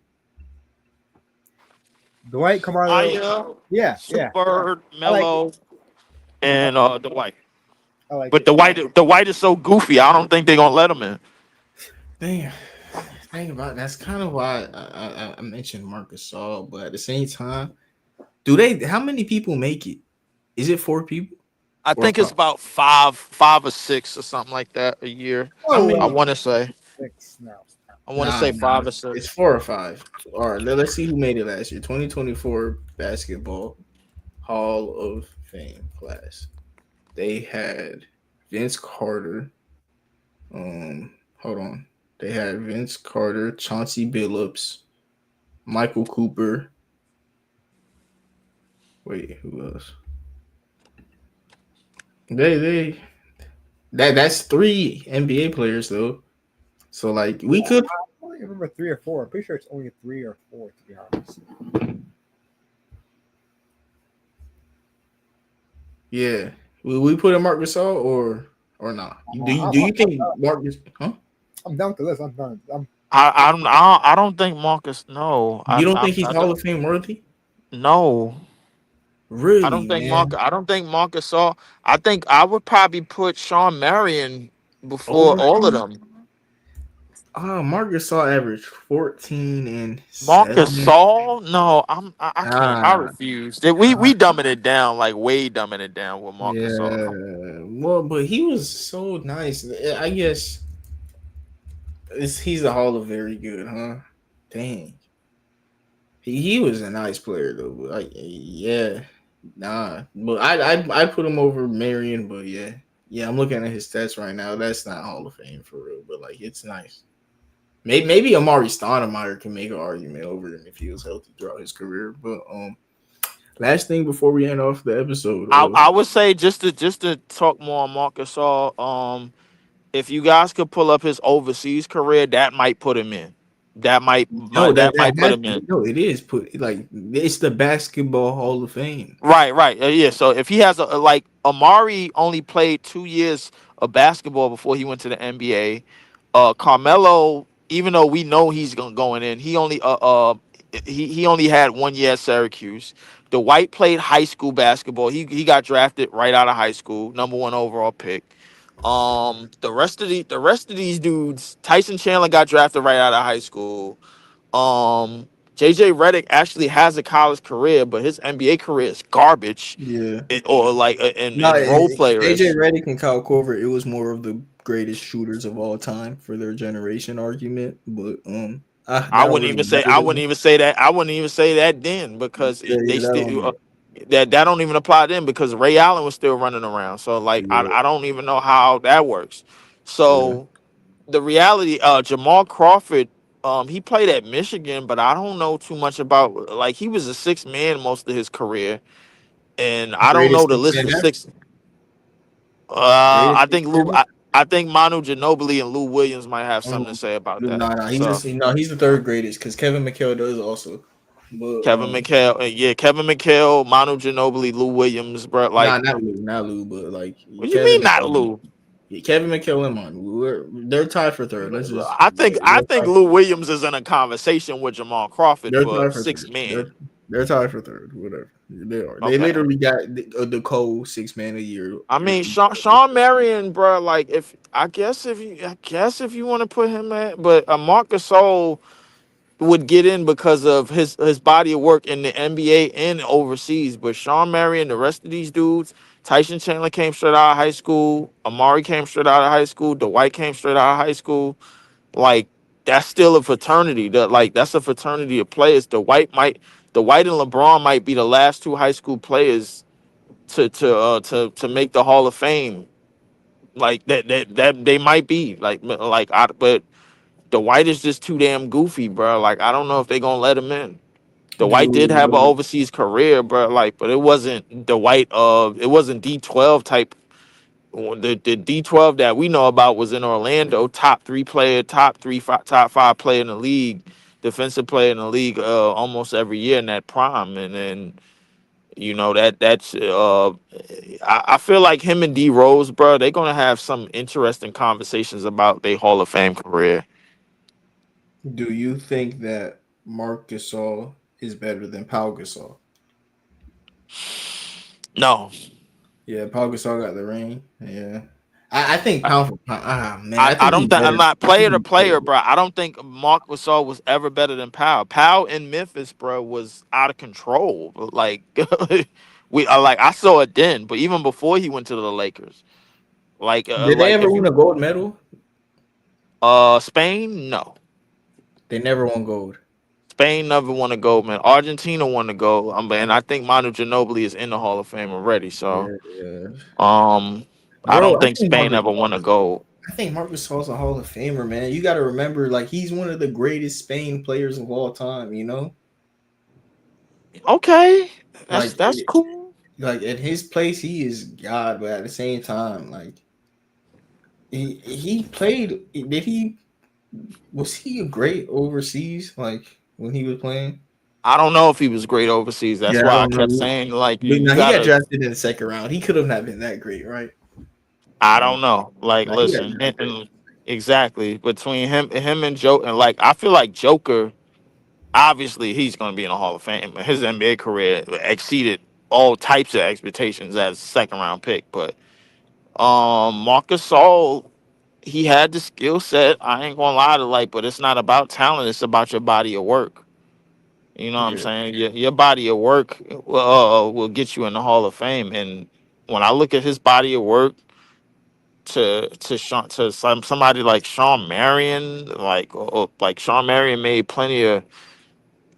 Dwight, Carmelo. Maya, Yeah, Sue yeah. Bird, I like it. Melo, and Dwight. I like But it. The White is so goofy. I don't think they're gonna let him in. Damn. Think about it. That's kind of why I mentioned Marcus Gasol, but at the same time, do they? How many people make it? Is it four people I or think it's five? about five or six or something like that a year. How Oh, I many? want to say. six now. I want to Nah, say nah. five or It's six. 4 or 5. All right, let's see who made it last year. 2024 basketball Hall of Fame class. They had Vince Carter. Hold on. They had Vince Carter, Chauncey Billups, Michael Cooper. Wait, who else? They that's 3 NBA players though. So like we could I only remember three or four. I'm pretty sure it's only three or four, to be honest. yeah. Will we put a Mark Gasol or not? Do you think Mark Huh? I'm done with the list. I'm done. I don't think Marcus. No, You don't think he's Hall of Fame worthy? no. I don't Really, think Marcus. man? I don't think Marcus saw. I think I would probably put Sean Marion before Over all of him? them. Mark Gasol averaged 14 and Marcus 7. Saul? No, I can't. I Ah, refuse. We ah, dumbing it down like way dumbing it down with Marcus yeah. Saul. Well, but he was so nice. I guess he's a Hall of Very Good, huh? Dang. He was a nice player though. Like, yeah, nah. But I put him over Marion. But yeah. I'm looking at his stats right now. That's not Hall of Fame for real. But like, it's nice. Maybe Amari Stoudemire can make an argument over him if he was healthy throughout his career. But last thing before we end off the episode, I would say just to talk more on Marcus Saul. If you guys could pull up his overseas career, that might put him in. no, that That might put has him in. no, it is put like it's the Basketball Hall of Fame. Right. Yeah. So if he has like Amari only played 2 years of basketball before he went to the NBA. Carmelo, even though we know he's going in, he only had 1 year at Syracuse. Dwight played high school basketball. He got drafted right out of high school, number one overall pick. The rest of these dudes, Tyson Chandler got drafted right out of high school. JJ Redick actually has a college career, but his NBA career is garbage. Yeah. Or like No, in role AJ players. Redick and Kyle Korver, it was more of the greatest shooters of all time for their generation argument. But that don't really matter. I wouldn't even say that. I wouldn't even say that then because Yeah, they that don't still matter. that don't even apply then because Ray Allen was still running around. So like Yeah, I don't even know how that works. yeah. So the reality, Jamal Crawford, he played at Michigan, but I don't know too much about like he was a six man most of his career, and I don't know Greatest the six list man of ever. six. Greatest I six think man ever. I think Manu Ginobili and Lou Williams might have something to Um, say about that. no, So he's the third greatest because Kevin McHale does also. But Kevin McHale, yeah, Kevin McHale, Manu Ginobili, Lou Williams, bro. Like, not Lou, but like what do you Kevin mean not McHale. Lou? Yeah, Kevin McHale and Manu, they're tied for third. Let's just I think Lou Williams is in a conversation with Jamal Crawford they're for tied for six third. man. They're tied for third. Whatever they are, they Okay. literally got the Cole 6 man a year. I mean, Sean Marion, bro. Like, if I guess if you want to put him at, but Marc Gasol would get in because of his body of work in the NBA and overseas. But Sean Marion, the rest of these dudes, Tyson Chandler came straight out of high school. Amari came straight out of high school. Dwight came straight out of high school. Like, that's still a fraternity. That's a fraternity of players. Dwight and LeBron might be the last two high school players to make the Hall of Fame. Like that they might be but the White is just too damn goofy, bro. Like I don't know if they're gonna let him in. The White did have an Dude, overseas career, bro. Like, but it wasn't the White it wasn't D12 type. The D12 that we know about was in Orlando, top three player, top five player in the league, defensive player in the league, almost every year in that prime, and then that's I feel like him and D Rose, bro, they're gonna have some interesting conversations about their Hall of Fame career. do you think that Marc Gasol is better than Pau Gasol? No, Yeah, Pau Gasol got the ring. Yeah, I think I, pound for pound. Man, I I think don't he's think I'm better. not I think player to he's better. player, bro. I don't think Mark Gasol was ever better than Powell. Powell in Memphis, bro, was out of control. Like I saw it then, but even before he went to the Lakers, Did they like ever if win a you gold medal? Spain, no. They never won gold. Spain never won a gold, man. Argentina won the gold. And I think Manu Ginobili is in the Hall of Fame already. So, Yeah, yeah. um, I Bro, don't think Spain ever won a gold. I think Marcus Gasol's a Hall of Famer, man. You got to remember, like he's one of the greatest Spain players of all time. You know, Okay, like that's cool. like at his place, he is God, but at the same time, like he played. Did he was he a great overseas? Like when he was playing? I don't know if he was great overseas. That's Yeah, I why I don't kept know. saying like But you now he got gotta. drafted in the second round. He could have not been that great, right? I don't know. Like, Now he got listen, drafted. exactly between him and Joe, and like I feel like Joker. Obviously, he's going to be in the Hall of Fame. His NBA career exceeded all types of expectations as a second round pick. But Marcus Gasol, he had the skill set. I ain't gonna lie to like, but it's not about talent. It's about your body of work. You know what I'm Yeah, saying? Your body of work will get you in the Hall of Fame. And when I look at his body of work to somebody like Sean Marion, like Sean Marion made plenty of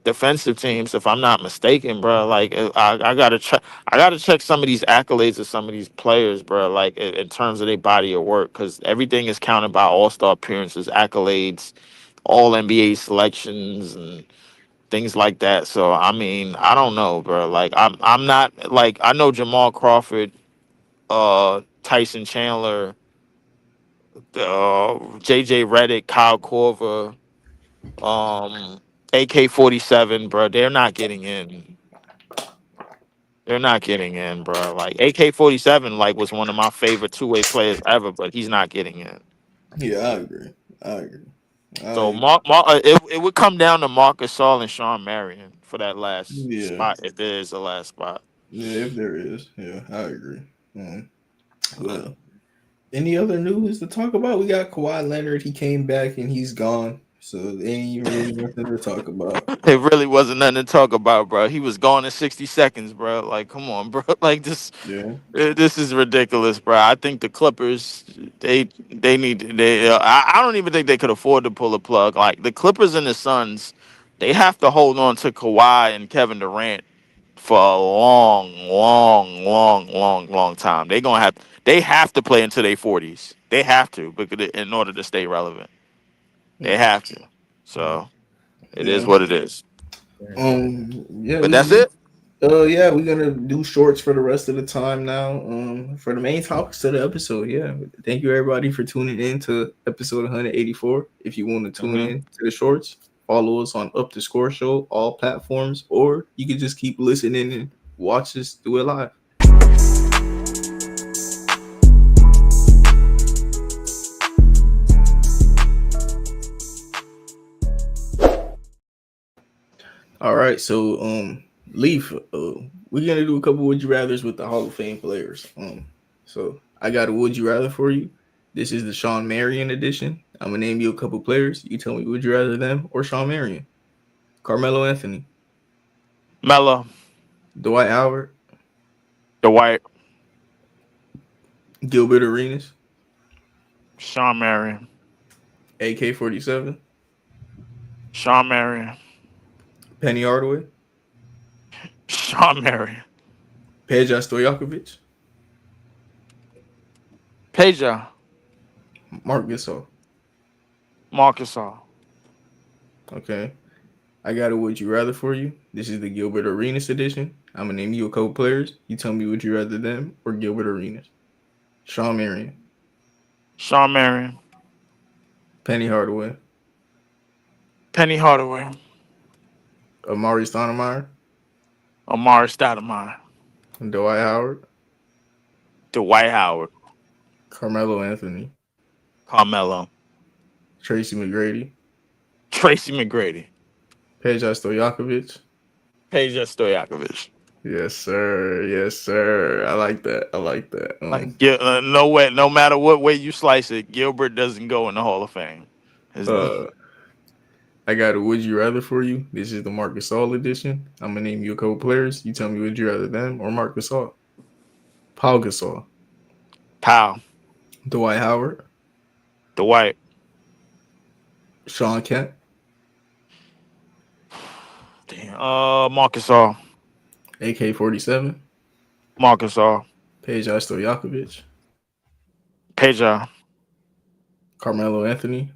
defensive teams, if I'm not mistaken, bro. Like I gotta check. I gotta check some of these accolades of some of these players, bro. Like in terms of their body of work, because everything is counted by All Star appearances, accolades, All NBA selections, and things like that. So I mean, I don't know, bro. Like I'm not like I know Jamal Crawford, Tyson Chandler, JJ Redick, Kyle Korver, AK-47, bro. They're not getting in. They're not getting in, bro. Like AK-47, like was one of my favorite two-way players ever, but he's not getting in. yeah, I agree. I agree. So I it would come down to Marcus Gasol and Sean Marion for that last yeah, spot, if there is a last spot. yeah. If there is, yeah, I agree. Um, Uh, well, any other news to talk about? We got Kawhi Leonard. He came back and he's gone, so there ain't even really nothing to talk about. It really wasn't nothing to talk about, bro. He was gone in 60 seconds, bro. Like, come on, bro. Like Yeah, this is ridiculous, bro. I think the Clippers, they need they. I don't even think they could afford to pull a plug. Like the Clippers and the Suns, they have to hold on to Kawhi and Kevin Durant for a long, long, long, long, long time. They have to play into their 40s. They have to because in order to stay relevant, they yeah, have to. So it is yeah. what it is. Yeah, But that's it. yeah, we're gonna do shorts for the rest of the time now. For the main topics of the episode, yeah. Thank you everybody for tuning in to episode 184. If you want to tune Hmm. in to the shorts, follow us on Up the Score Show, all platforms, or you can just keep listening and watch us do it live. All right, so Leaf, we're gonna do a couple would you rather's with the Hall of Fame players. So I got a would you rather for you. This is the Sean Marion edition. I'm gonna name you a couple players. You tell me would you rather them or Sean Marion? Carmelo Anthony, Melo, Dwight Howard, Dwight, Gilbert Arenas, Sean Marion, AK-47, Sean Marion, Penny Hardaway, Sean Marion, Peja Stojakovic, Peja, Mark Gasol. Marcus All. Okay, I got a would you rather for you. This is the Gilbert Arenas edition. I'm gonna name you a couple players. You tell me would you rather them or Gilbert Arenas? Sean Marion, Sean Marion, Penny Hardaway, Penny Hardaway, Amari Stoudemire, Amari Stoudemire, Dwight Howard, Dwight Howard, Carmelo Anthony, Carmelo, Tracy McGrady, Tracy McGrady, Peja Stojakovic. Peja Stojakovic. Yes, sir. Yes, sir. I like that. I like that. No way, no matter what way you slice it, Gilbert doesn't go in the Hall of Fame. His- Uh, I got a would you rather for you. This is the Marc Gasol edition. I'm gonna name you a couple players. You tell me would you rather them or Marc Gasol? Paul Gasol, Powell, Dwight Howard, Dwight, Sean Kemp, damn, Marcus All, AK-47, Marcus All, Peja Stojakovic, Peja, Carmelo Anthony,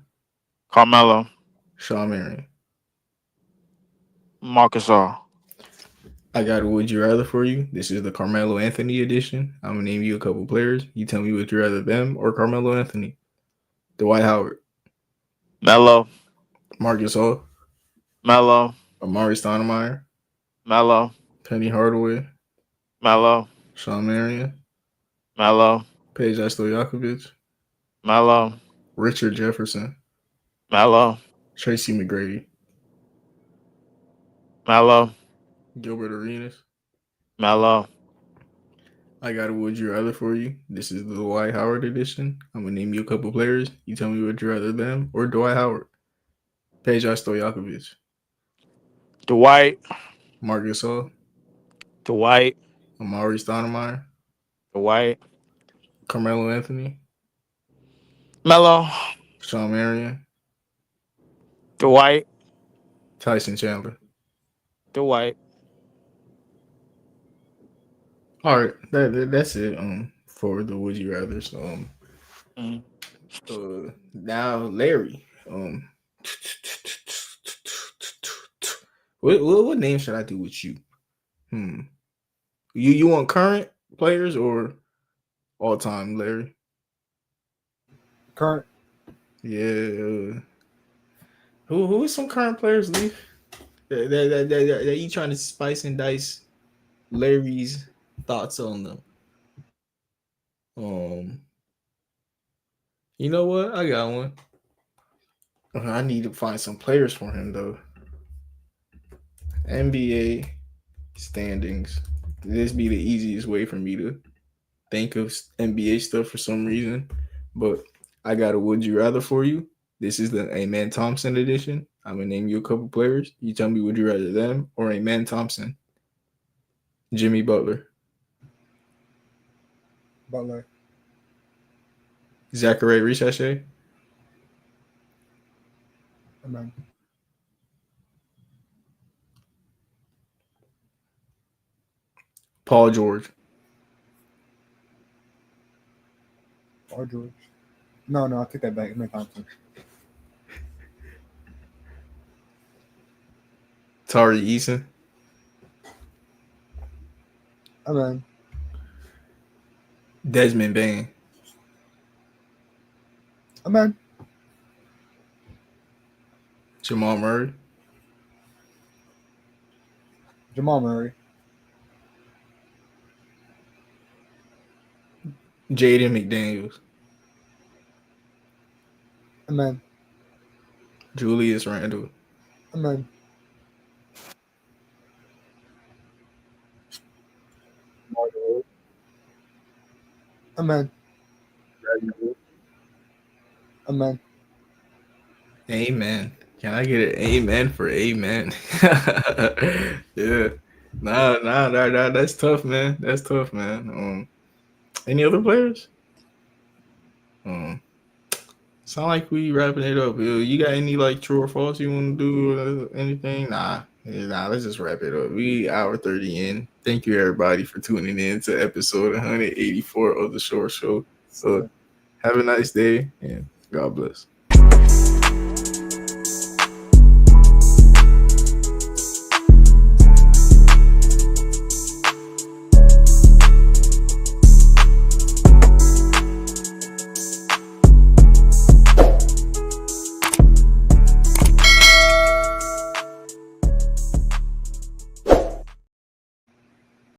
Carmelo, Sean Marion. Marcus All. I got a would you rather for you. This is the Carmelo Anthony edition. I'm gonna name you a couple players. You tell me would you rather them or Carmelo Anthony? Dwight Howard, Melo, Marc Gasol, Melo, Amari Stoudemire, Melo, Penny Hardaway, Melo, Sean Marion, Melo, Peja Stojakovic, Melo, Richard Jefferson, Melo. Tracy McGrady, Melo. Gilbert Arenas. Melo. I got a would you rather for you. This is the Dwight Howard edition. I'm gonna name you a couple players. You tell me would you rather them or Dwight Howard. Peja Stojakovic, Dwight. Marc Gasol, Dwight. Amari Stoudemire, Dwight. Carmelo Anthony, Melo. Sean Marion, Dwight. Tyson Chandler. Dwight. All right, that's it. For the would you rather. So Mm. now Larry. What name should I do with you? You want current players or all time, Larry? Current. Yeah. Who is some current players, Leaf? That you trying to spice and dice Larry's thoughts on them? You know what? I got one. I need to find some players for him though. NBA standings. This be the easiest way for me to think of NBA stuff for some reason, but I got a would you rather for you. This is the Amen Thompson edition. I'm gonna name you a couple players. You tell me would you rather them or Amen Thompson. Jimmy Butler, Butler. Zachary Richardson, Amen. Paul George, Or George. No, I'll take that back. Amen Thompson. Tari Eason, Amen. Desmond Bain, Amen. Jamal Murray, Jamal Murray. Jaden McDaniels, Amen. Julius Randle, Amen. Amen. Amen. Amen. Can I get an amen for amen? Yeah. Nah, that's tough, man. That's tough, man. Any other players? Sound like we wrapping it up. You got any like true or false you want to do or anything? Nah. Let's just wrap it up. We hour 30 in. Thank you everybody for tuning in to episode 184 of the Short Show. So have a nice day and God bless.